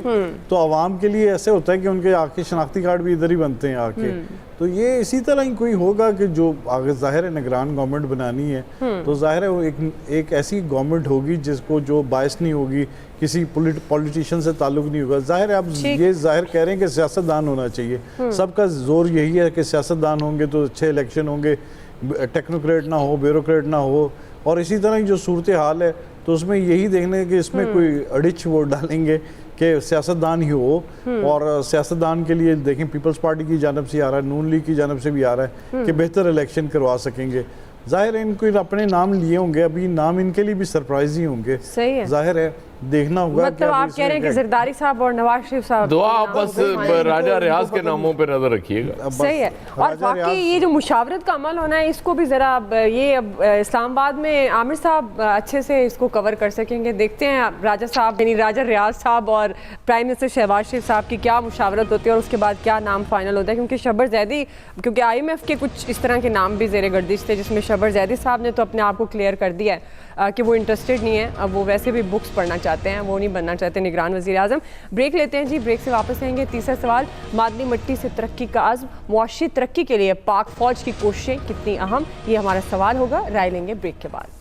तो आवाम के लिए ऐसे होता है कि उनके आके शनाख्ती कार्ड भी इधर ही बनते हैं आके। तो ये इसी तरह ही कोई होगा कि जो आगे जाहिर है निगरान गवर्नमेंट बनानी है, तो जाहिर है वो एक ऐसी गवर्नमेंट होगी जिसको जो बायस नहीं होगी, किसी पॉलिटिशियन से ताल्लुक नहीं होगा। जाहिर है आप ये जाहिर कह रहे हैं कि सियासतदान होना चाहिए, सबका जोर यही है कि सियासतदान होंगे तो अच्छे इलेक्शन होंगे, टेक्नोक्रेट ना हो, ब्यूरोक्रेट ना हो। और इसी तरह की जो सूरत हाल है तो उसमें यही देखने कि इसमें कोई अड़िच वोट डालेंगे कि सियासतदान ही हो, और सियासतदान के लिए देखें पीपल्स पार्टी की जानब से आ रहा है, नून लीग की जानब से भी आ रहा है कि बेहतर इलेक्शन करवा सकेंगे। जाहिर है इनको अपने नाम लिए होंगे, अभी नाम इनके लिए भी सरप्राइज ही होंगे। सही है, जाहिर है देखना होगा। मतलब आप कह रहे हैं कि जरदारी साहब और नवाज शरीफ साहब दुआ आप बस राजा रियाज के नामों पे नजर रखिएगा। सही है। और बाकी ये जो मुशावरत का अमल होना है, इसको भी जरा ये इस्लामाबाद में आमिर साहब अच्छे से इसको कवर कर सकेंगे। देखते हैं राजा साहब यानी राजा रियाज साहब और प्राइम मिनिस्टर शहबाज शरीफ साहब की क्या मुशावरत होती है और उसके बाद क्या नाम फाइनल होता है। क्योंकि शबर जैदी, क्योंकि IMF के कुछ इस तरह के नाम भी ज़ेरे गर्दिश थे, जिसमें शबर जैदी साहब ने तो अपने आप को क्लियर कर दिया है कि वो इंटरेस्टेड नहीं है, अब वो वैसे भी बुक्स पढ़ना चाहते हैं, वो नहीं बनना चाहते निगरान वज़ीर आज़म। ब्रेक लेते हैं जी, ब्रेक से वापस आएंगे। तीसरा सवाल, मादनी मिट्टी से तरक्की का अज़्म, मुआशी तरक्की के लिए पाक फ़ौज की कोशिशें कितनी अहम, ये हमारा सवाल होगा। राय लेंगे ब्रेक के बाद।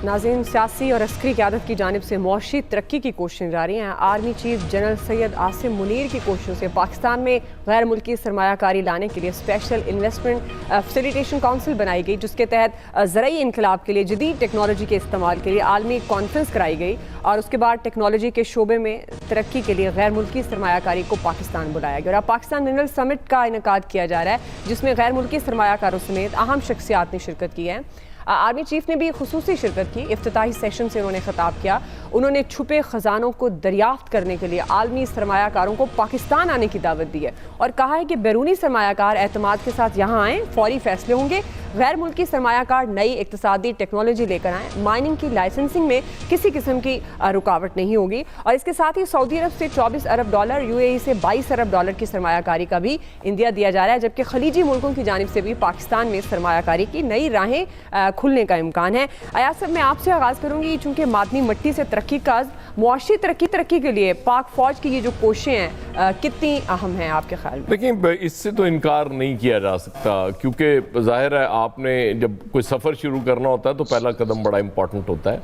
नाज़रीन, सियासी और अस्करी क़यादत की जानिब से मुआशी तरक्की की कोशिशें जारी हैं। Army chief general Syed Asim Munir की कोशिशों से पाकिस्तान में गैर मुल्की सरमायाकारी लाने के लिए स्पेशल इन्वेस्टमेंट फैसिलिटेशन काउंसिल बनाई गई, जिसके तहत ज़रई इनकलाब के लिए जदीद टेक्नोलॉजी के इस्तेमाल के लिए आलमी कॉन्फ्रेंस कराई गई और उसके बाद टेक्नोलॉजी के शोबे में तरक्की के लिए गैर मुल्की सरमायाकारी को पाकिस्तान बुलाया गया। और अब पाकिस्तान मिनरल समिट का इनेकाद किया जा रहा है, जिसमें गैर मुल्की सरमायाकारों समेत अहम शख्सियात ने शिरकत की है। आर्मी चीफ ने भी खुसूसी शिरकत की। इफ्तिताही सेशन से उन्होंने खिताब किया। उन्होंने छुपे ख़जानों को दरियाफ्त करने के लिए आलमी सरमायाकारों को पाकिस्तान आने की दावत दी है और कहा है कि बैरूनी सरमायाकार एतमाद के साथ यहाँ आएँ, फौरी फैसले होंगे। गैर मुल्की सरमायाकार नई इक्तिसादी टेक्नोलॉजी लेकर आएँ, माइनिंग की लाइसेंसिंग में किसी किस्म की रुकावट नहीं होगी। और इसके साथ ही सऊदी अरब से $24 अरब, UAE से $22 अरब की सरमायाकारी का भी इंदिया दिया जा रहा है, जबकि खलीजी मुल्कों की जानिब से भी पाकिस्तान में सरमायाकारी की नई राहें खुलने का इम्कान है। अयाज साहब, मैं आपसे आगाज़ करूँगी, चूँकि मादनी मिट्टी से तरक्की का मुआशी तरक्की के लिए पाक फ़ौज की ये जो कोशिशें हैं कितनी अहम हैं आपके ख्याल में? देखिए, इससे तो इनकार नहीं किया जा सकता, क्योंकि जाहिर है आपने जब कोई सफ़र शुरू करना होता है तो पहला कदम बड़ा इम्पॉर्टेंट होता है।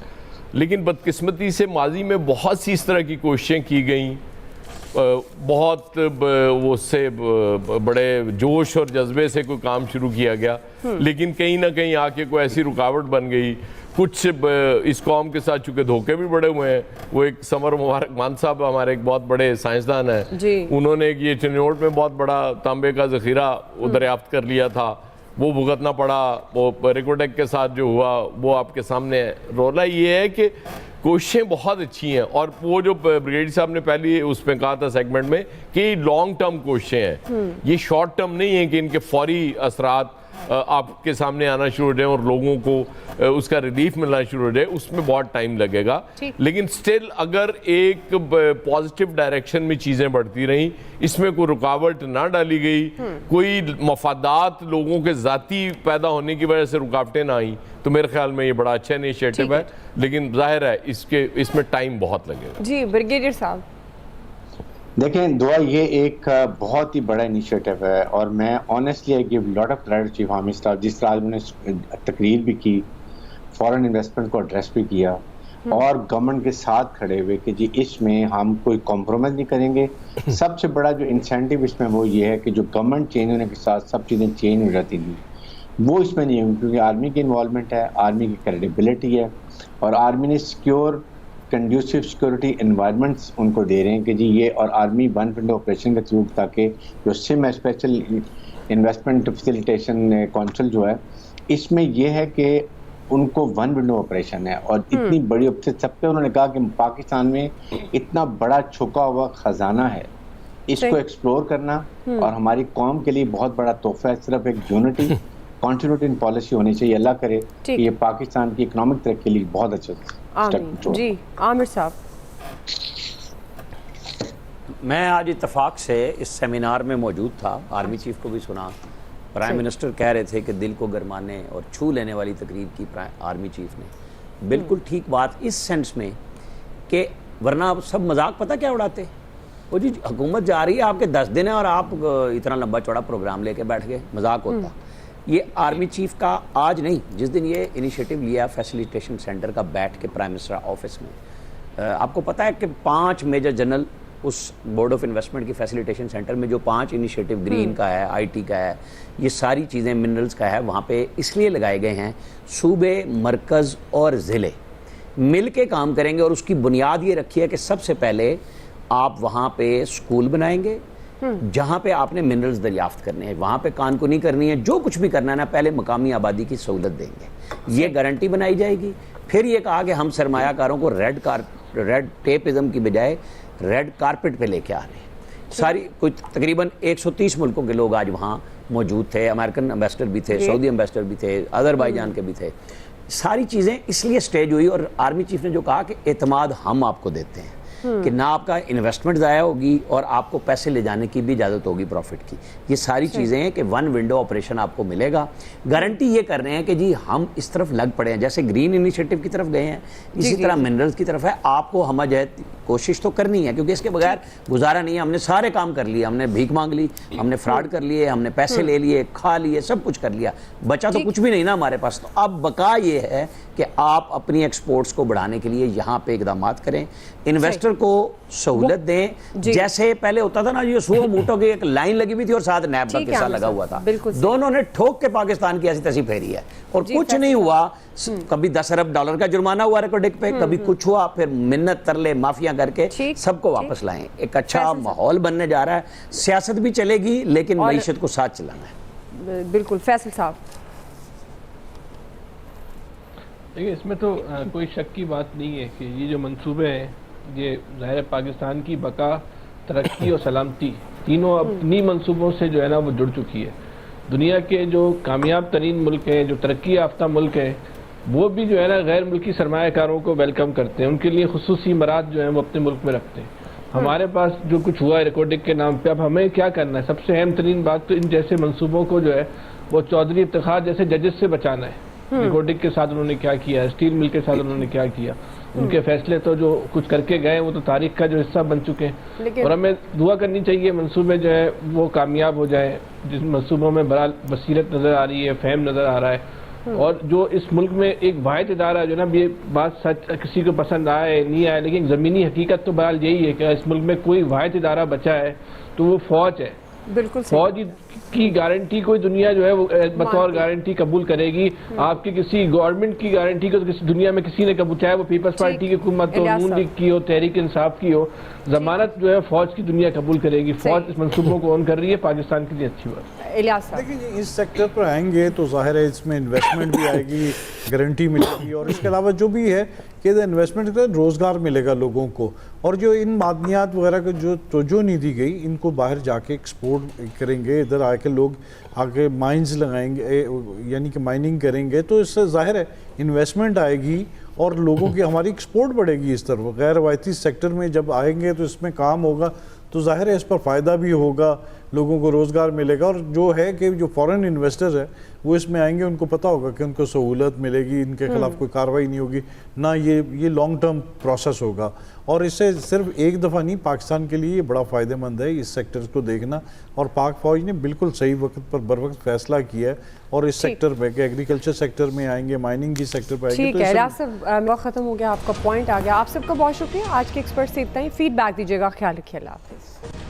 लेकिन बदकिस्मती से माजी में बहुत सी इस तरह की कोशिशें की गई, बहुत उससे बड़े जोश और जज्बे से कोई काम शुरू किया गया, लेकिन कहीं ना कहीं आके कोई ऐसी रुकावट बन गई, कुछ इस कौम के साथ चूंकि धोखे भी बड़े हुए हैं। वो एक समर मुबारक मान साहब हमारे एक बहुत बड़े साइंसदान हैं, उन्होंने एक ये चिन्नौट में बहुत बड़ा तांबे का जखीरा दरियाफ्त कर लिया था, वो भुगतना पड़ा। वो रिकोटेक के साथ जो हुआ वो आपके सामने है। रोला ये है कि कोशिशें बहुत अच्छी हैं, और वो जो ब्रिगेडियर साहब ने पहले उसमें कहा था सेगमेंट में कि लॉन्ग टर्म कोशिशें हैं, ये शॉर्ट टर्म नहीं है कि इनके फौरी असरात आपके सामने आना शुरू हो जाए और लोगों को उसका रिलीफ मिलना शुरू हो जाए, उसमें बहुत टाइम लगेगा। लेकिन स्टिल अगर एक पॉजिटिव डायरेक्शन में चीज़ें बढ़ती रहीं, इसमें कोई रुकावट ना डाली गई, कोई मफादात लोगों के ज़ाती पैदा होने की वजह से रुकावटें ना आई, तो मेरे ख्याल में ये बड़ा अच्छा इनिशिएटिव है। लेकिन जाहिर है इसमें टाइम बहुत लगेगा। जी ब्रिगेडियर साहब, देखें दुआ, ये एक बहुत ही बड़ा इनिशिएटिव है, और मैं honestly I give lot of credit chief army staff, जिस तरह उन्होंने तकरीर भी की, फॉरेन इन्वेस्टमेंट को एड्रेस भी किया, और गवर्नमेंट के साथ खड़े हुए कि जी इसमें हम कोई कॉम्प्रोमाइज़ नहीं करेंगे। सबसे बड़ा जो इंसेंटिव इसमें वो ये है कि जो गवर्नमेंट चेंज होने के साथ सब चीज़ें चेंज हो जाती थी, वो इसमें नहीं होंगी, क्योंकि आर्मी की इन्वॉल्वमेंट है, आर्मी की क्रेडिबिलिटी है, और आर्मी ने सिक्योर कंड्यूसिव सिक्योरिटी एनवायरनमेंट्स उनको दे रहे हैं कि जी ये, और आर्मी वन विंडो ऑपरेशन के थ्रू, ताकि जो SIM special investment facilitation council जो है, इसमें यह है कि उनको वन विंडो ऑपरेशन है, और इतनी बड़ी सबके उन्होंने कहा कि पाकिस्तान में इतना बड़ा छुपा हुआ खजाना है, इसको एक्सप्लोर करना और हमारी कौम के लिए बहुत बड़ा तोहफा है। सिर्फ एक यूनिटी कॉन्टिन्यूटी इन पॉलिसी होनी चाहिए। अल्लाह करे कि ये पाकिस्तान की इकोनॉमिक तरक्की के लिए बहुत अच्छा आमीन। जी आमिर साहब, मैं आज इत्तेफाक से इस सेमिनार में मौजूद था, आर्मी चीफ को भी सुना, प्राइम मिनिस्टर कह रहे थे कि दिल को गरमाने और छू लेने वाली तकरीर की आर्मी चीफ ने। बिल्कुल ठीक बात इस सेंस में कि वरना आप सब मजाक पता क्या उड़ाते, वो जी हुकूमत जा रही है, आपके 10 दिन है और आप इतना लंबा चौड़ा प्रोग्राम लेके बैठ गए, मजाक होता। ये आर्मी चीफ का आज नहीं, जिस दिन ये इनिशिएटिव लिया फैसिलिटेशन सेंटर का बैठ के प्राइम मिनिस्टर ऑफिस में, आपको पता है कि 5 मेजर जनरल उस बोर्ड ऑफ इन्वेस्टमेंट की फैसिलिटेशन सेंटर में जो 5 इनिशिएटिव ग्रीन का है, आईटी का है, ये सारी चीज़ें मिनरल्स का है, वहाँ पे इसलिए लगाए गए हैं सूबे, मरकज़ और ज़िले मिल के काम करेंगे। और उसकी बुनियाद ये रखी है कि सबसे पहले आप वहाँ पे स्कूल बनाएंगे जहाँ पे आपने मिनरल्स दरियाफ्त करने हैं, वहाँ पे कानकुनी करनी है, जो कुछ भी करना है ना, पहले मकामी आबादी की सहूलत देंगे, ये गारंटी बनाई जाएगी। फिर ये कहा कि हम सरमायाकारों को रेड टेपिज्म की बजाय रेड कारपेट पे लेके आ रहे हैं। सारी कुछ तकरीबन 130 मुल्कों के लोग आज वहाँ मौजूद थे, अमेरिकन एम्बेसडर भी थे, सऊदी एम्बेसडर भी थे, अजरबैजान के भी थे। सारी चीज़ें इसलिए स्टेज हुई, और आर्मी चीफ ने जो कहा कि एतमाद हम आपको देते हैं कि ना आपका इन्वेस्टमेंट ज़ाया होगी और आपको पैसे ले जाने की भी इजाज़त होगी प्रॉफिट की। ये सारी चीज़ें हैं कि वन विंडो ऑपरेशन आपको मिलेगा। गारंटी ये कर रहे हैं कि जी हम इस तरफ लग पड़े हैं, जैसे ग्रीन इनिशिएटिव की तरफ गए हैं, इसी तरह मिनरल्स की तरफ है। आपको हम कोशिश तो करनी है, क्योंकि इसके बगैर गुजारा नहीं है। हमने सारे काम कर लिए, हमने भीख मांग ली, हमने फ्रॉड कर लिए, हमने पैसे ले लिए, खा लिए, सब कुछ कर लिया, बचा तो कुछ भी नहीं ना हमारे पास। तो अब बका ये है कि आप अपनी एक्सपोर्ट्स को बढ़ाने के लिए यहाँ पे इकदाम करें, इन्वेस्टर को सहूलत दें। जैसे पहले होता था ना, ये सुबह मूटों की एक लाइन लगी हुई थी और साथ नैब का किस्सा लगा हुआ था, दोनों ने ठोक के पाकिस्तान की ऐसी तैसी फेरी है और कुछ नहीं हुआ। कभी $10 अरब का जुर्माना हुआ रिकॉर्डिंग पे, कभी कुछ हुआ, फिर मिन्नत तरले माफिया करके सबको वापस लाएं। एक अच्छा माहौल बनने जा रहा है, सियासत भी चलेगी लेकिन मईशत को साथ चलाना है। बिल्कुल फैसल साहब, देखिए इसमें तो कोई शक की बात नहीं है कि ये जो मंसूबे हैं, ये ज़ाहिर पाकिस्तान की बका, तरक्की और सलामती तीनों अपनी मंसूबों से जो है ना वो जुड़ चुकी है। दुनिया के जो कामयाब तरीन मुल्क हैं, जो तरक्की याफ्ता मुल्क हैं, वो भी जो है ना गैर मुल्की सरमायाकारों को वेलकम करते हैं, उनके लिए खुसूसी मराद जो हैं वो अपने मुल्क में रखते हैं। हमारे पास जो कुछ हुआ है रिकॉर्डिंग के नाम पे, अब हमें क्या करना है? सबसे अहम तरीन बात तो इन जैसे मंसूबों को जो है वो चौधरी इफ्तिखार जैसे जजेस से बचाना है। रिकॉर्डिंग के साथ उन्होंने क्या किया, स्टील मिल के साथ उन्होंने क्या किया, उनके फैसले तो जो कुछ करके गए वो तो तारीख का जो हिस्सा बन चुके हैं। और हमें दुआ करनी चाहिए मंसूबे जो है वो कामयाब हो जाए, जिस मंसूबों में बड़ा बसीरत नज़र आ रही है, फहम नज़र आ रहा है। और जो इस मुल्क में एक वाहिद इदारा जो ना, ये बात सच किसी को पसंद आए नहीं आए, लेकिन ज़मीनी हकीकत तो बहरहाल यही है कि इस मुल्क में कोई वाहिद इदारा बचा है तो वो फौज है। बिल्कुल फौज की गारंटी कोई दुनिया जो है वो बतौर गारंटी कबूल करेगी। आपकी किसी गवर्नमेंट की गारंटी को तो किसी दुनिया में किसी ने कबूल, चाहे वो पीपल्स पार्टी की हुकूमत हो, नून लीग की हो, तहरीक इंसाफ की हो, जमानत जो है फौज की दुनिया कबूल करेगी। फौज इस मंसूबों को ऑन कर रही है, पाकिस्तान के लिए अच्छी बात। इलियास साहब, देखिए इस सेक्टर पर आएंगे तो जाहिर है इसमें इन्वेस्टमेंट भी आएगी, गारंटी मिलेगी, और इसके अलावा जो भी है कि इन्वेस्टमेंट का रोज़गार मिलेगा लोगों को। और जो इन मादनियात वगैरह को जो तवज्जो नहीं दी गई, इनको बाहर जाके एक्सपोर्ट करेंगे, इधर आके लोग आके माइंस लगाएंगे, यानी कि माइनिंग करेंगे, तो इससे जाहिर है इन्वेस्टमेंट आएगी और लोगों की हमारी एक्सपोर्ट बढ़ेगी इस तरफ। गैर रवायती सेक्टर में जब आएंगे तो इसमें काम होगा, तो जाहिर है इस पर फ़ायदा भी होगा, लोगों को रोज़गार मिलेगा। और जो है कि जो फॉरेन इन्वेस्टर्स है वो इसमें आएंगे, उनको पता होगा कि उनको सहूलत मिलेगी, इनके खिलाफ कोई कार्रवाई नहीं होगी ना, ये लॉन्ग टर्म प्रोसेस होगा। और इससे सिर्फ एक दफ़ा नहीं, पाकिस्तान के लिए ये बड़ा फ़ायदेमंद है इस सेक्टर को देखना। और पाक फ़ौज ने बिल्कुल सही वक्त पर बर वक्त फैसला किया है, और इस सेक्टर में कि एग्रीकल्चर सेक्टर में आएंगे, माइनिंग की सेक्टर पर आएंगे। ठीक है, इलियास साहब वक्त ख़त्म हो गया, आपका पॉइंट आ गया। आप सबका बहुत शुक्रिया। आज के एक्सपर्ट से इतना ही, फीडबैक दीजिएगा। ख्याल रखिए, अल्लाह हाफ़िज़।